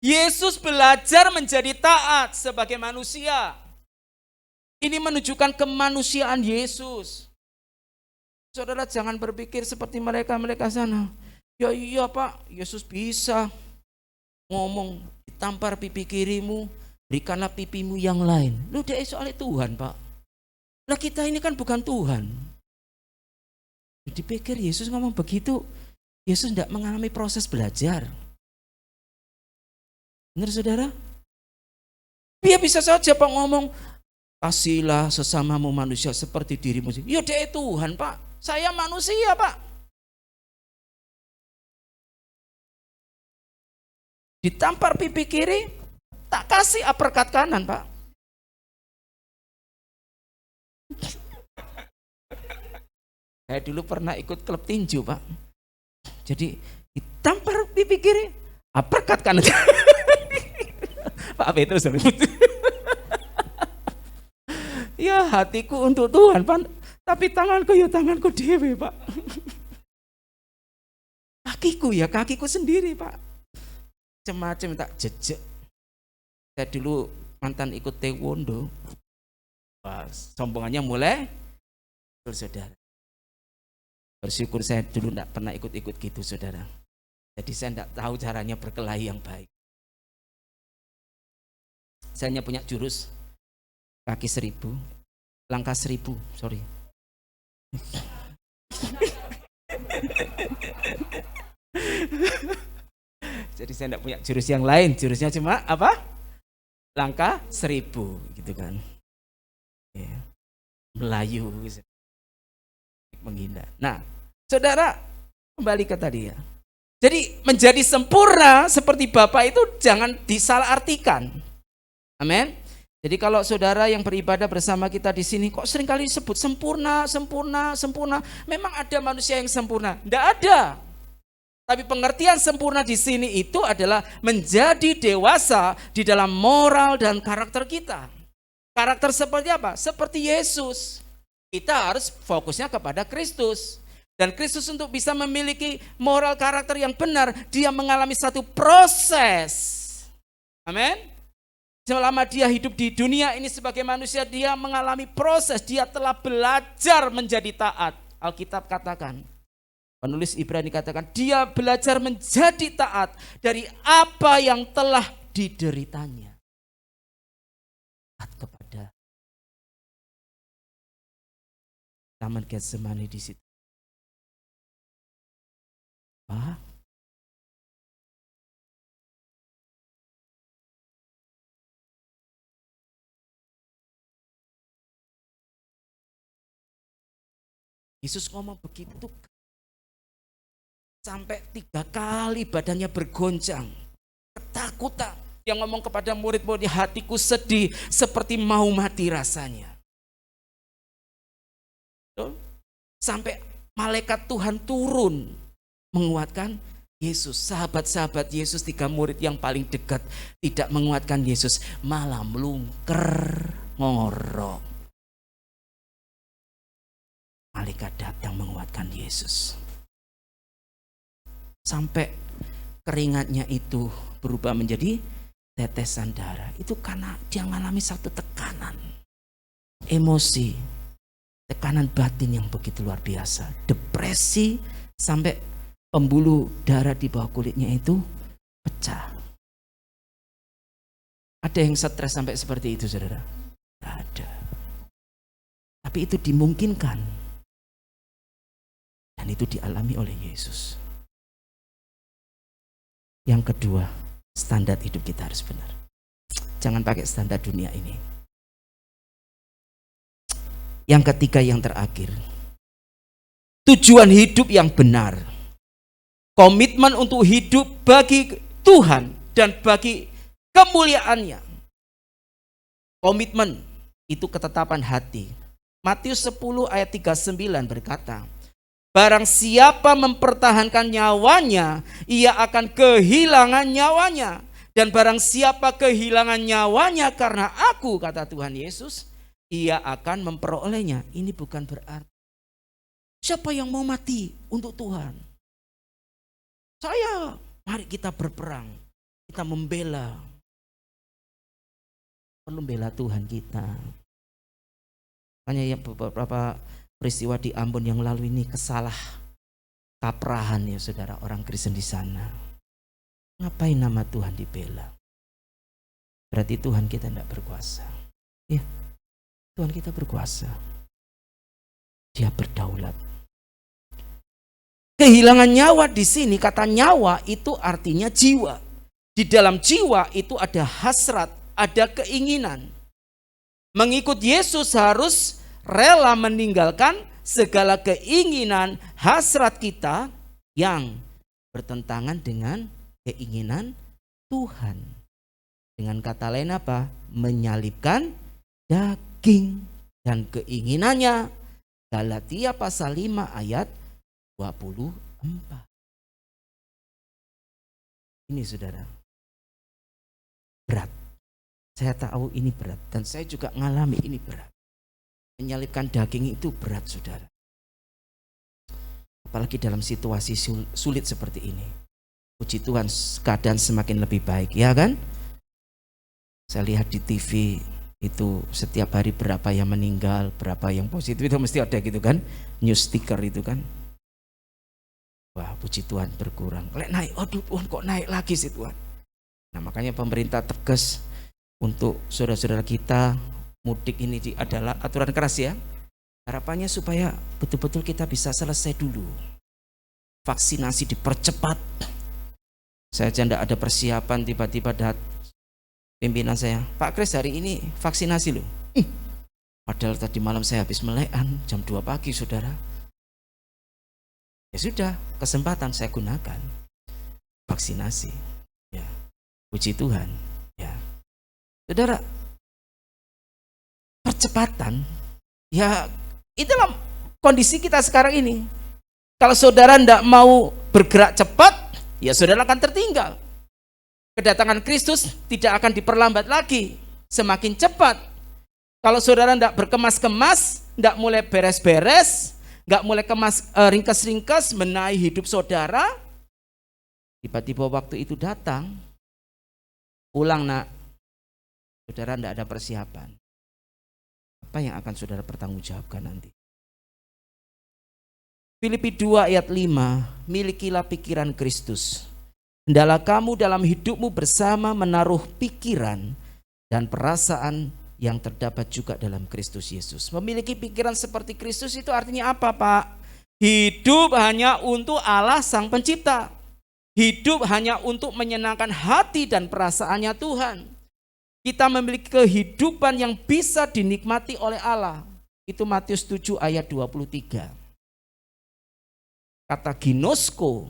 Yesus belajar menjadi taat sebagai manusia. Ini menunjukkan kemanusiaan Yesus. Saudara jangan berpikir seperti mereka sana. Ya iya Pak, Yesus bisa ngomong, ditampar pipi kirimu, berikanlah pipimu yang lain. Lu dia soalnya Tuhan Pak. Lah kita ini kan bukan Tuhan. Jadi pikir Yesus ngomong begitu, Yesus tidak mengalami proses belajar. Benar saudara? Dia bisa saja Pak ngomong, kasihlah sesamamu manusia seperti dirimu. Ya dia Tuhan Pak. Saya manusia Pak. Ditampar pipi kiri, tak kasih uppercut kanan Pak. Saya dulu pernah ikut klub tinju Pak. Jadi ditampar pipi kiri, uppercut kanan. Pak Petrus. Ya hatiku untuk Tuhan Pak. Tapi tanganku ya tanganku dewe Pak. Kakiku sendiri Pak. Macam-macam tak jejak. Saya dulu mantan ikut taekwondo. Pas sombongannya mulai saudara. Bersyukur saya dulu tidak pernah ikut-ikut gitu saudara. Jadi saya tidak tahu caranya berkelahi yang baik. Saya hanya punya jurus kaki 1000, langkah 1000, sorry. Jadi saya tidak punya jurus yang lain, jurusnya cuma apa? Langkah 1000 gitu kan. Ya. Melayu gitu. Menghindar. Nah, saudara, kembali ke tadi ya. Jadi menjadi sempurna seperti Bapa itu jangan disalahartikan. Amin. Jadi kalau saudara yang beribadah bersama kita di sini kok seringkali disebut sempurna, sempurna, sempurna. Memang ada manusia yang sempurna? Tidak ada. Tapi pengertian sempurna di sini itu adalah menjadi dewasa di dalam moral dan karakter kita. Karakter seperti apa? Seperti Yesus. Kita harus fokusnya kepada Kristus. Dan Kristus untuk bisa memiliki moral karakter yang benar, dia mengalami satu proses. Amin. Selama dia hidup di dunia ini sebagai manusia, dia mengalami proses, dia telah belajar menjadi taat. Alkitab katakan, penulis Ibrani katakan, dia belajar menjadi taat dari apa yang telah dideritanya. Taat kepada Taman Getsemani di situ. Yesus ngomong begitu sampai 3 kali badannya bergoncang, ketakutan. Dia ngomong kepada murid-muridnya, hatiku sedih seperti mau mati rasanya. Sampai malaikat Tuhan turun menguatkan Yesus. Sahabat-sahabat Yesus, 3 murid yang paling dekat tidak menguatkan Yesus, malah melungker ngorok. Malaikat datang menguatkan Yesus. Sampai keringatnya itu berubah menjadi tetesan darah. Itu karena dia mengalami satu tekanan, emosi, tekanan batin yang begitu luar biasa. Depresi sampai pembuluh darah di bawah kulitnya itu pecah. Ada yang stres sampai seperti itu, saudara? Tidak ada. Tapi itu dimungkinkan. Dan itu dialami oleh Yesus. Yang kedua, standar hidup kita harus benar. Jangan pakai standar dunia ini. Yang ketiga, yang terakhir, tujuan hidup yang benar. Komitmen untuk hidup bagi Tuhan dan bagi kemuliaannya. Komitmen itu ketetapan hati. Matius 10 ayat 39 berkata, barang siapa mempertahankan nyawanya, ia akan kehilangan nyawanya. Dan barang siapa kehilangan nyawanya karena aku, kata Tuhan Yesus, ia akan memperolehnya. Ini bukan berarti siapa yang mau mati untuk Tuhan. Saya, mari kita berperang. Kita membela. Perlu membela Tuhan kita. Hanya yang beberapa peristiwa di Ambon yang lalu ini kesalah kaprahan ya saudara, orang Kristen di sana. Ngapain nama Tuhan dibela? Berarti Tuhan kita tidak berkuasa. Ya, Tuhan kita berkuasa. Dia berdaulat. Kehilangan nyawa di sini, kata nyawa itu artinya jiwa. Di dalam jiwa itu ada hasrat, ada keinginan. Mengikut Yesus harus rela meninggalkan segala keinginan hasrat kita yang bertentangan dengan keinginan Tuhan. Dengan kata lain apa? Menyalibkan daging dan keinginannya. Galatia pasal 5 ayat 24. Ini saudara, berat. Saya tahu ini berat dan saya juga ngalami ini berat. Menyalibkan daging itu berat, saudara. Apalagi dalam situasi sulit seperti ini. Puji Tuhan, keadaan semakin lebih baik, ya kan? Saya lihat di TV itu setiap hari berapa yang meninggal, berapa yang positif, itu mesti ada gitu kan, news sticker itu kan. Wah, puji Tuhan berkurang. Lek naik, aduh Tuhan kok naik lagi sih Tuhan. Nah makanya pemerintah tegas untuk saudara-saudara kita mudik ini adalah aturan keras ya. Harapannya supaya betul-betul kita bisa selesai dulu. Vaksinasi dipercepat. Saya aja enggak ada persiapan, tiba-tiba pimpinan saya, Pak Kris hari ini vaksinasi loh. Padahal tadi malam saya habis melekan jam 2 pagi saudara. Ya sudah, kesempatan saya gunakan vaksinasi. Ya, puji Tuhan. Ya, saudara, percepatan. Ya, itulah kondisi kita sekarang ini. Kalau saudara tidak mau bergerak cepat, ya saudara akan tertinggal. Kedatangan Kristus tidak akan diperlambat lagi, semakin cepat. Kalau saudara tidak berkemas-kemas, tidak mulai beres-beres, nggak mulai ringkes-ringkes menaik hidup saudara, tiba-tiba waktu itu datang, pulang nak, saudara tidak ada persiapan. Apa yang akan saudara pertanggungjawabkan nanti? Filipi 2 ayat 5, milikilah pikiran Kristus. Hendaklah kamu dalam hidupmu bersama menaruh pikiran dan perasaan yang terdapat juga dalam Kristus Yesus. Memiliki pikiran seperti Kristus itu artinya apa, Pak? Hidup hanya untuk Allah Sang Pencipta. Hidup hanya untuk menyenangkan hati dan perasaannya Tuhan. Kita memiliki kehidupan yang bisa dinikmati oleh Allah. Itu Matius 7 ayat 23. Kata ginosko,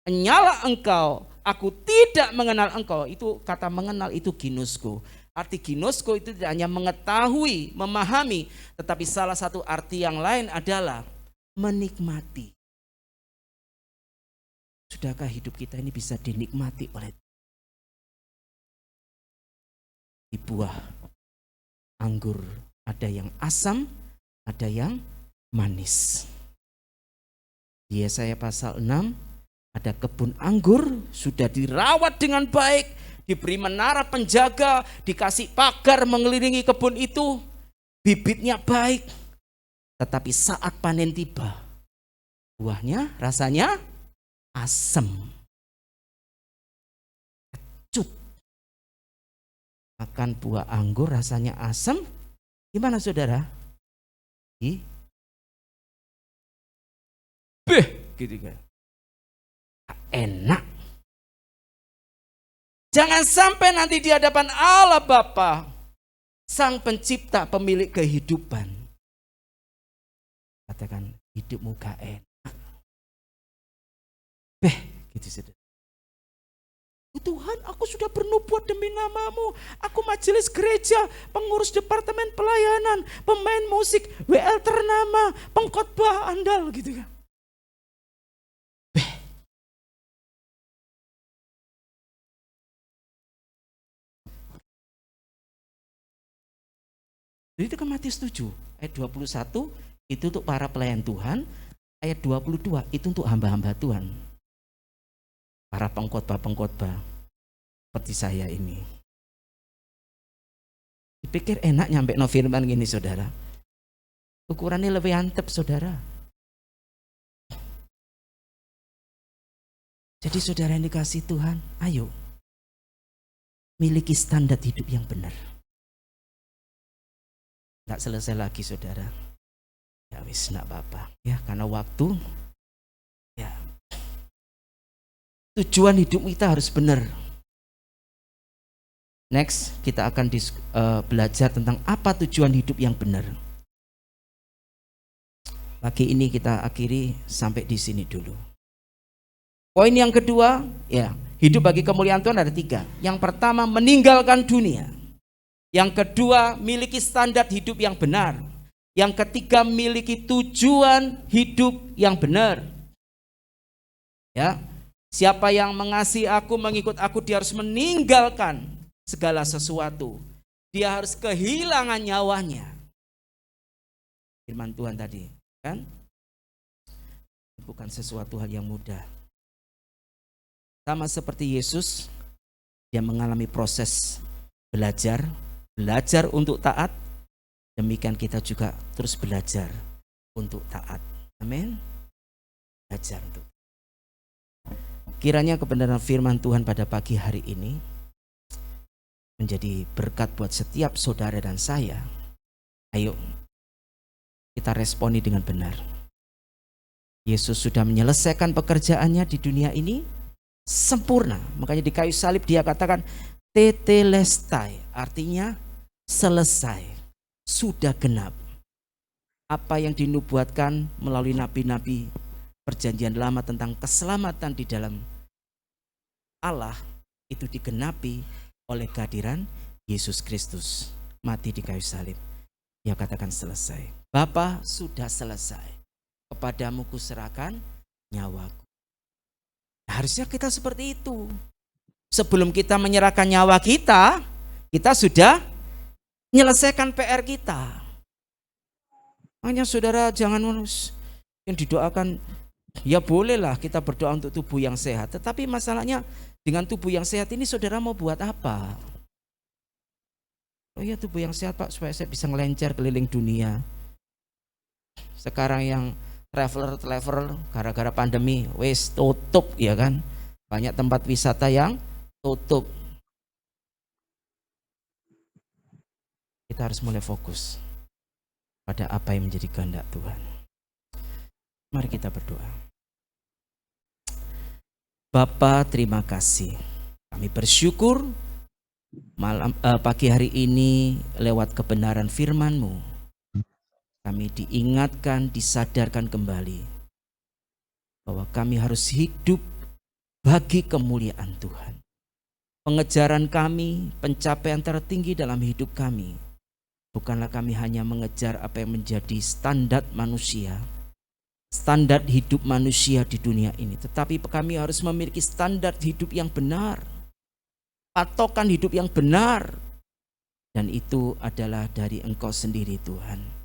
menyala engkau, aku tidak mengenal engkau. Itu kata mengenal itu ginosko. Arti ginosko itu tidak hanya mengetahui, memahami, tetapi salah satu arti yang lain adalah menikmati. Sudahkah hidup kita ini bisa dinikmati oleh di buah anggur? Ada yang asam, ada yang manis. Di Yesaya pasal 6 ada kebun anggur sudah dirawat dengan baik, diberi menara penjaga, dikasih pagar mengelilingi kebun itu, bibitnya baik. Tetapi saat panen tiba, buahnya rasanya asam, kecut. Makan buah anggur rasanya asam, gimana saudara? Gitu kan. Enak. Jangan sampai nanti di hadapan Allah Bapa, Sang Pencipta, pemilik kehidupan, katakan hidupmu gak enak. Gitu saudara. Tuhan, aku sudah bernubuat demi namamu. Aku majelis gereja, pengurus departemen pelayanan, pemain musik, WL ternama, pengkhotbah andal gitu kan. Jadi itu kan Matius 7 ayat 21 itu untuk para pelayan Tuhan, ayat 22 itu untuk hamba-hamba Tuhan, para pengkhotbah seperti saya ini. Dipikir enak nyampe no firman gini saudara, ukurannya lebih antep saudara. Jadi saudara yang dikasih Tuhan, ayo miliki standar hidup yang benar. Nggak selesai lagi saudara. Ya wis nak apa-apa ya, karena waktu ya. Tujuan hidup kita harus benar. Next kita akan belajar tentang apa tujuan hidup yang benar. Pagi ini kita akhiri sampai di sini dulu. Poin yang kedua, ya, hidup bagi kemuliaan Tuhan ada 3. Yang pertama, meninggalkan dunia. Yang kedua, miliki standar hidup yang benar. Yang ketiga, miliki tujuan hidup yang benar. Ya, siapa yang mengasihi aku, mengikut aku, dia harus meninggalkan segala sesuatu. Dia harus kehilangan nyawanya. Firman Tuhan tadi, kan? Bukan sesuatu hal yang mudah. Sama seperti Yesus, dia mengalami proses belajar untuk taat. Demikian kita juga terus belajar untuk taat. Amin. Belajar untuk Kiranya kebenaran firman Tuhan pada pagi hari ini menjadi berkat buat setiap saudara dan saya. Ayo kita responi dengan benar. Yesus sudah menyelesaikan pekerjaannya di dunia ini sempurna. Makanya di kayu salib dia katakan tetelestai, artinya selesai, sudah genap. Apa yang dinubuatkan melalui nabi-nabi perjanjian lama tentang keselamatan di dalam Allah itu digenapi oleh kehadiran Yesus Kristus mati di kayu salib. Dia katakan selesai. Bapa, sudah selesai. Kepadamu kuserahkan nyawaku. Harusnya kita seperti itu. Sebelum kita menyerahkan nyawa kita, kita sudah menyelesaikan PR kita. Hanya saudara jangan yang didoakan. Ya bolehlah kita berdoa untuk tubuh yang sehat. Tetapi masalahnya dengan tubuh yang sehat ini saudara mau buat apa? Oh ya tubuh yang sehat Pak, supaya saya bisa ngelencer keliling dunia. Sekarang yang traveler gara-gara pandemi wes tutup ya kan. Banyak tempat wisata yang tutup. Kita harus mulai fokus pada apa yang menjadi kehendak Tuhan. Mari kita berdoa. Bapa, terima kasih. Kami bersyukur pagi hari ini lewat kebenaran firman-Mu. Kami diingatkan, disadarkan kembali bahwa kami harus hidup bagi kemuliaan Tuhan. Pengejaran kami, pencapaian tertinggi dalam hidup kami, bukanlah kami hanya mengejar apa yang menjadi standar manusia, standar hidup manusia di dunia ini, tetapi kami harus memiliki standar hidup yang benar, patokan hidup yang benar, dan itu adalah dari Engkau sendiri Tuhan.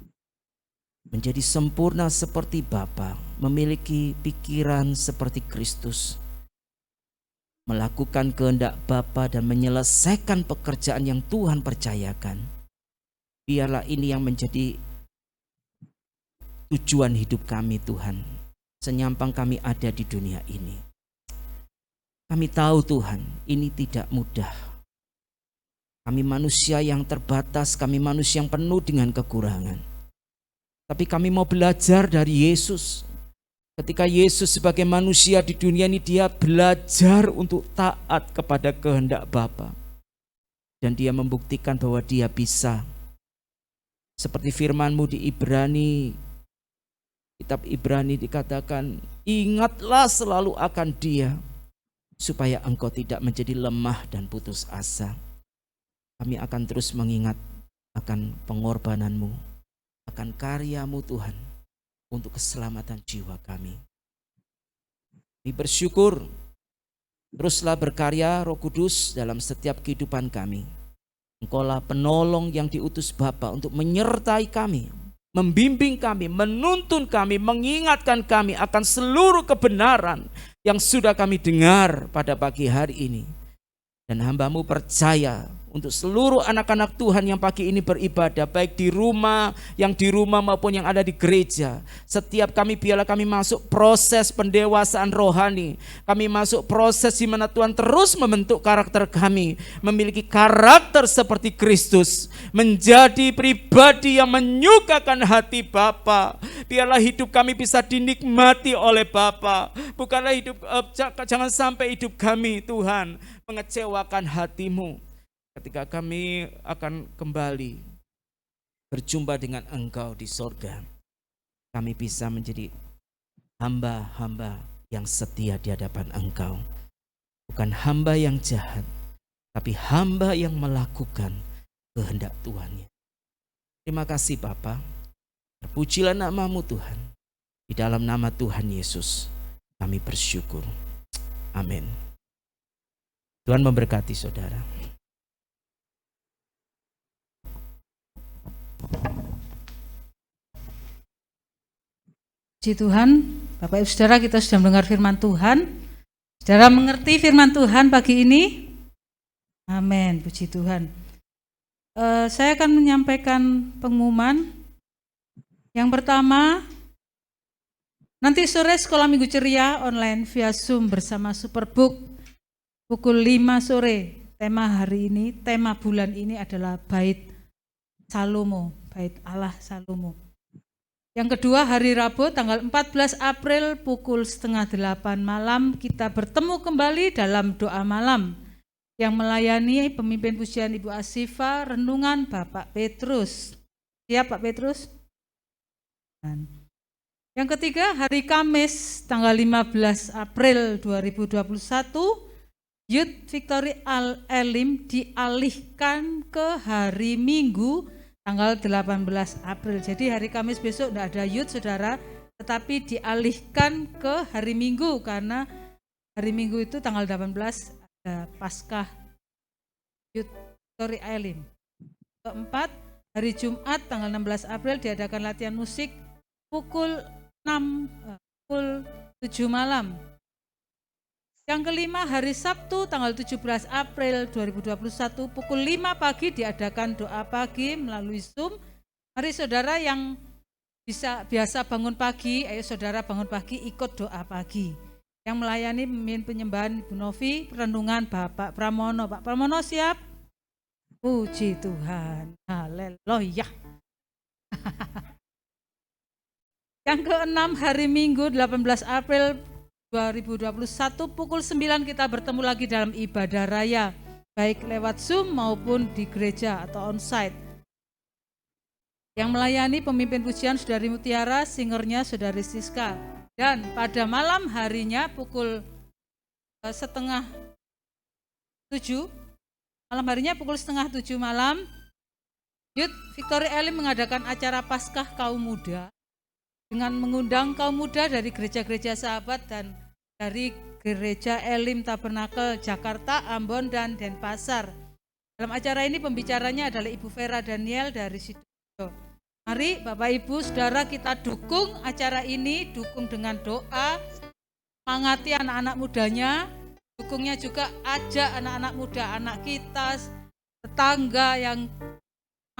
Menjadi sempurna seperti Bapa, memiliki pikiran seperti Kristus, melakukan kehendak Bapa dan menyelesaikan pekerjaan yang Tuhan percayakan. Biarlah ini yang menjadi tujuan hidup kami Tuhan, senyampang kami ada di dunia ini. Kami tahu Tuhan, ini tidak mudah. Kami manusia yang terbatas, kami manusia yang penuh dengan kekurangan. Tapi kami mau belajar dari Yesus. Ketika Yesus sebagai manusia di dunia ini, dia belajar untuk taat kepada kehendak Bapa. Dan dia membuktikan bahwa dia bisa. Seperti firman-Mu di Ibrani, kitab Ibrani dikatakan, ingatlah selalu akan Dia, supaya engkau tidak menjadi lemah dan putus asa. Kami akan terus mengingat akan pengorbanan-Mu, akan karya-Mu Tuhan, untuk keselamatan jiwa kami. Kami bersyukur, teruslah berkarya Roh Kudus dalam setiap kehidupan kami. Engkaulah penolong yang diutus Bapa untuk menyertai kami, membimbing kami, menuntun kami, mengingatkan kami akan seluruh kebenaran yang sudah kami dengar pada pagi hari ini. Dan hamba-Mu percaya untuk seluruh anak-anak Tuhan yang pagi ini beribadah, baik di rumah maupun yang ada di gereja. Setiap kami, biarlah kami masuk proses pendewasaan rohani. Kami masuk proses di mana Tuhan terus membentuk karakter kami, memiliki karakter seperti Kristus, menjadi pribadi yang menyukakan hati Bapa. Biarlah hidup kami bisa dinikmati oleh Bapa. Bukanlah jangan sampai hidup kami Tuhan mengecewakan hati-Mu. Ketika kami akan kembali berjumpa dengan Engkau di sorga, kami bisa menjadi hamba-hamba yang setia di hadapan Engkau. Bukan hamba yang jahat, tapi hamba yang melakukan kehendak Tuhan. Terima kasih Bapa. Terpujilah nama-Mu Tuhan. Di dalam nama Tuhan Yesus kami bersyukur. Amin. Tuhan memberkati saudara. Puji Tuhan, Bapak Ibu Saudara, kita sudah mendengar firman Tuhan. Saudara mengerti firman Tuhan pagi ini? Amin, puji Tuhan. Saya akan menyampaikan pengumuman. Yang pertama, Nanti sore sekolah minggu ceria online via Zoom bersama Superbook pukul 5 sore. Tema hari ini, tema bulan ini adalah Bait Salomo, Bait Allah Salomo. Yang kedua, hari Rabu tanggal 14 April pukul 7:30 malam kita bertemu kembali dalam doa malam yang melayani pemimpin pujian Ibu Asifa, renungan Bapak Petrus. Siap Pak Petrus? Yang ketiga, hari Kamis tanggal 15 April 2021, Youth Victory Al-Elim dialihkan ke hari Minggu tanggal 18 April. Jadi hari Kamis besok tidak ada Youth saudara, tetapi dialihkan ke hari Minggu karena hari Minggu itu tanggal 18 ada Paskah Youth Victory Al-Elim. Keempat, hari Jumat tanggal 16 April diadakan latihan musik pukul 7 malam. Yang kelima, hari Sabtu tanggal 17 April 2021 pukul 5 pagi diadakan doa pagi melalui Zoom. Mari saudara yang biasa bangun pagi, ayo saudara bangun pagi ikut doa pagi. Yang melayani pemimpin penyembahan Ibu Novi, renungan Bapak Pramono. Pak Pramono siap? Puji Tuhan, haleluya. Yang keenam, hari Minggu 18 April 2021 pukul 9 kita bertemu lagi dalam ibadah raya, baik lewat Zoom maupun di gereja atau onsite. Yang melayani pemimpin pujian Saudari Mutiara, singernya Saudari Siska. Dan pada malam harinya pukul 6:30, malam harinya pukul 6:30 malam, Youth Victory Elim mengadakan acara Paskah Kaum Muda dengan mengundang kaum muda dari gereja-gereja sahabat dan dari gereja Elim Tabernakel Jakarta, Ambon, dan Denpasar. Dalam acara ini pembicaranya adalah Ibu Vera Daniel dari Sidoarjo. Mari Bapak Ibu Saudara kita dukung acara ini, dukung dengan doa, semangati anak-anak mudanya, dukungnya juga ajak anak-anak muda, anak kita, tetangga yang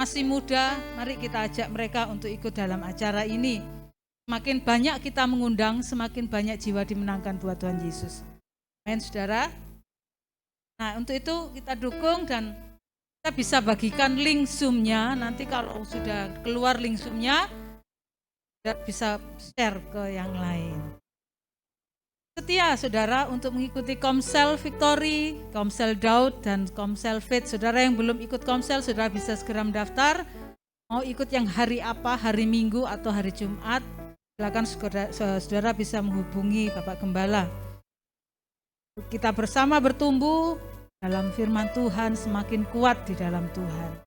masih muda, mari kita ajak mereka untuk ikut dalam acara ini. Semakin banyak kita mengundang, semakin banyak jiwa dimenangkan buat Tuhan Yesus. Amin saudara. Nah untuk itu kita dukung dan kita bisa bagikan link Zoom-nya. Nanti kalau sudah keluar link Zoom-nya, kita bisa share ke yang lain. Setia saudara untuk mengikuti Komsel Victory, Komsel Daud, dan Komsel Faith. Saudara yang belum ikut Komsel, saudara bisa segera mendaftar. Mau ikut yang hari apa, hari Minggu atau hari Jumat, silakan saudara bisa menghubungi Bapak Gembala. Kita bersama bertumbuh dalam firman Tuhan, semakin kuat di dalam Tuhan.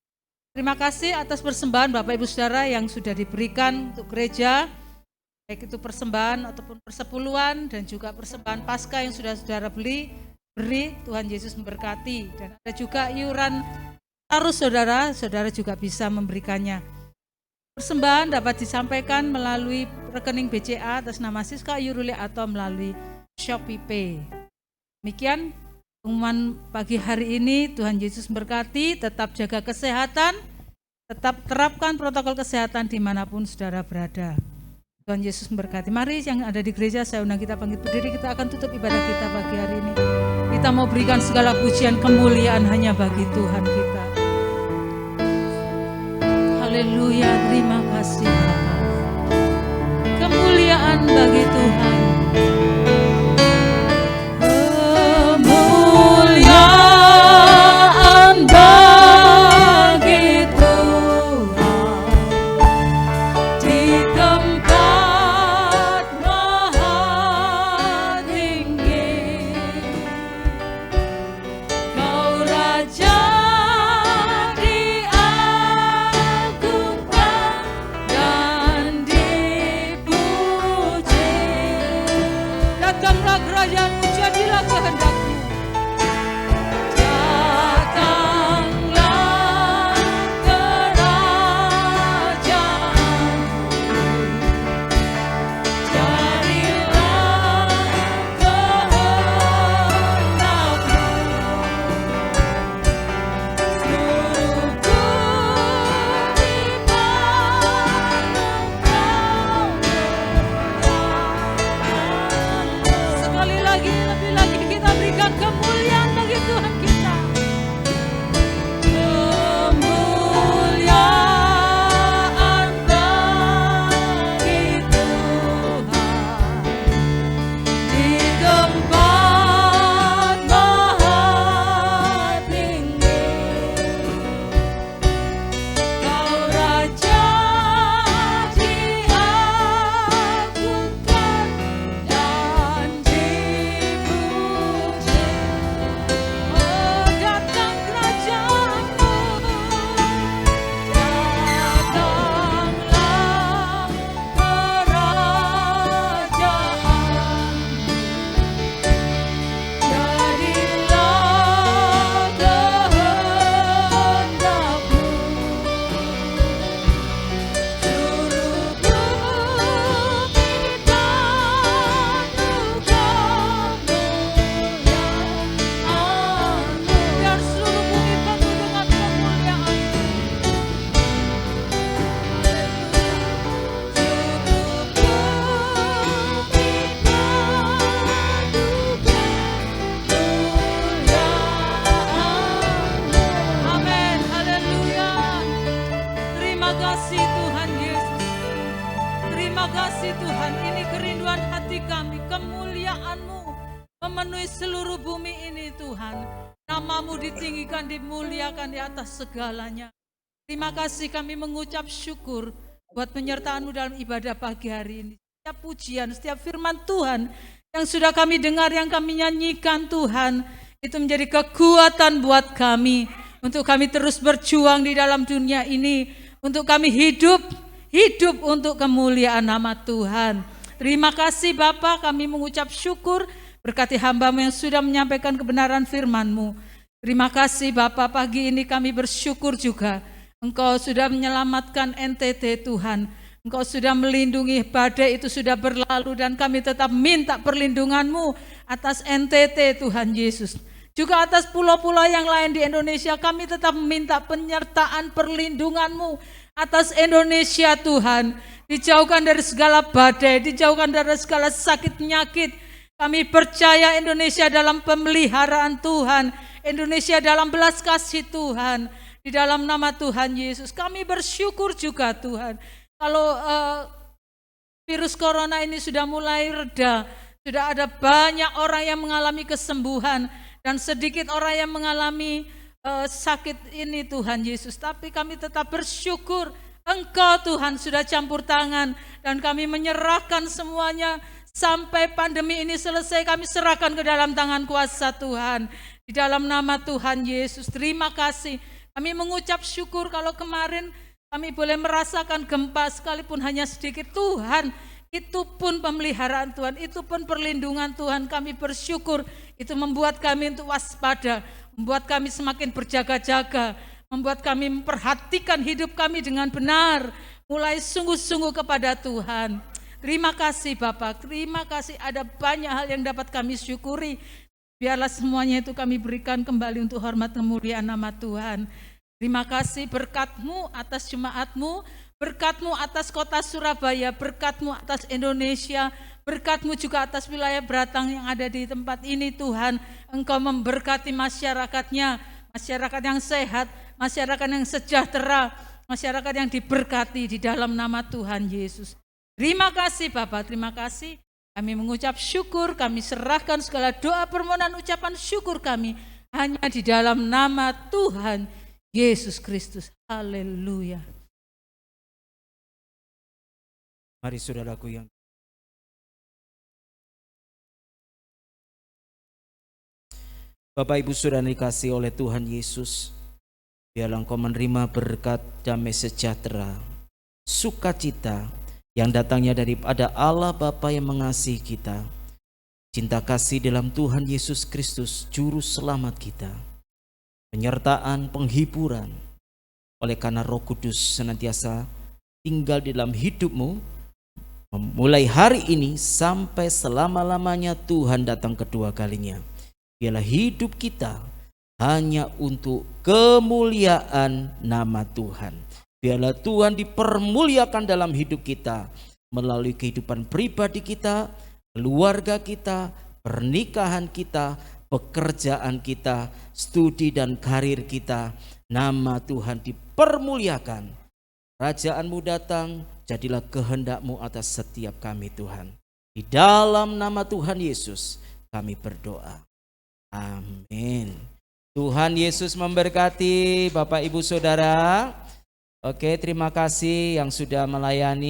Terima kasih atas persembahan Bapak Ibu Saudara yang sudah diberikan untuk gereja, baik itu persembahan ataupun persepuluhan dan juga persembahan Paskah yang sudah saudara beri. Tuhan Yesus memberkati. Dan ada juga iuran arus saudara juga bisa memberikannya. Persembahan dapat disampaikan melalui rekening BCA atas nama Siska Yuruli atau melalui Shopee Pay. Demikian pengumuman pagi hari ini. Tuhan Yesus memberkati, tetap jaga kesehatan, tetap terapkan protokol kesehatan dimanapun saudara berada. Tuhan Yesus memberkati. Mari yang ada di gereja, saya undang kita bangkit berdiri, kita akan tutup ibadah kita pagi hari ini. Kita mau berikan segala pujian kemuliaan hanya bagi Tuhan kita. Haleluya, terima kasih Bapa. Kemuliaan bagi Tuhan. Kemuliaan bagi Tuhan di tempat maha tinggi. Kau Raja kerajaanmu, jadilah kehendak-Mu. Datanglah kerajaan-Mu, jadilah kehendak-Mu. Suruhku di mana Kau berada. kemuliaan-Mu memenuhi seluruh bumi ini Tuhan. Nama-Mu ditinggikan, dimuliakan di atas segalanya. Terima kasih, kami mengucap syukur buat penyertaan-Mu dalam ibadah pagi hari ini. Setiap pujian, setiap firman Tuhan yang sudah kami dengar, yang kami nyanyikan Tuhan, itu menjadi kekuatan buat kami, untuk kami terus berjuang di dalam dunia ini, untuk kami hidup untuk kemuliaan nama Tuhan. Terima kasih Bapa, kami mengucap syukur, berkati hamba-Mu yang sudah menyampaikan kebenaran firman-Mu. Terima kasih Bapa, pagi ini kami bersyukur juga, Engkau sudah menyelamatkan NTT Tuhan. Engkau sudah melindungi, badai itu sudah berlalu, dan kami tetap minta perlindungan-Mu atas NTT Tuhan Yesus. Juga atas pulau-pulau yang lain di Indonesia, kami tetap meminta penyertaan perlindungan-Mu atas Indonesia Tuhan. Dijauhkan dari segala badai, dijauhkan dari segala sakit penyakit. Kami percaya Indonesia dalam pemeliharaan Tuhan, Indonesia dalam belas kasih Tuhan. Di dalam nama Tuhan Yesus kami bersyukur juga Tuhan, kalau virus corona ini sudah mulai reda, sudah ada banyak orang yang mengalami kesembuhan, dan sedikit orang yang mengalami sakit ini Tuhan Yesus. Tapi kami tetap bersyukur Engkau Tuhan sudah campur tangan, dan kami menyerahkan semuanya sampai pandemi ini selesai. Kami serahkan ke dalam tangan kuasa Tuhan, di dalam nama Tuhan Yesus. Terima kasih, kami mengucap syukur kalau kemarin kami boleh merasakan gempa sekalipun hanya sedikit. Tuhan, itu pun pemeliharaan Tuhan, itu pun perlindungan Tuhan. Kami bersyukur, itu membuat kami untuk waspada, membuat kami semakin berjaga-jaga, membuat kami memperhatikan hidup kami dengan benar, mulai sungguh-sungguh kepada Tuhan. Terima kasih Bapak, terima kasih, ada banyak hal yang dapat kami syukuri. Biarlah semuanya itu kami berikan kembali untuk hormat kemuliaan nama Tuhan. Terima kasih berkat-Mu atas jemaat-Mu, berkat-Mu atas kota Surabaya, berkat-Mu atas Indonesia, berkat-Mu juga atas wilayah Beratang yang ada di tempat ini Tuhan. Engkau memberkati masyarakatnya, masyarakat yang sehat, masyarakat yang sejahtera, masyarakat yang diberkati di dalam nama Tuhan Yesus. Terima kasih Bapak, terima kasih. Kami mengucap syukur, kami serahkan segala doa, permohonan, ucapan syukur kami hanya di dalam nama Tuhan Yesus Kristus. Haleluya. Mari saudaraku yang Bapak Ibu saudara dikasihi oleh Tuhan Yesus, biarlah Engkau menerima berkat damai sejahtera, sukacita yang datangnya daripada Allah Bapa yang mengasihi kita, cinta kasih dalam Tuhan Yesus Kristus Juru Selamat kita, penyertaan, penghiburan oleh karena Roh Kudus senantiasa tinggal di dalam hidupmu, mulai hari ini sampai selama-lamanya Tuhan datang kedua kalinya. Biarlah hidup kita hanya untuk kemuliaan nama Tuhan. Biarlah Tuhan dipermuliakan dalam hidup kita, melalui kehidupan pribadi kita, keluarga kita, pernikahan kita, pekerjaan kita, studi dan karir kita. Nama Tuhan dipermuliakan. Kerajaan-Mu datang, jadilah kehendak-Mu atas setiap kami Tuhan. Di dalam nama Tuhan Yesus kami berdoa. Amin. Tuhan Yesus memberkati Bapak Ibu Saudara. Oke, terima kasih yang sudah melayani.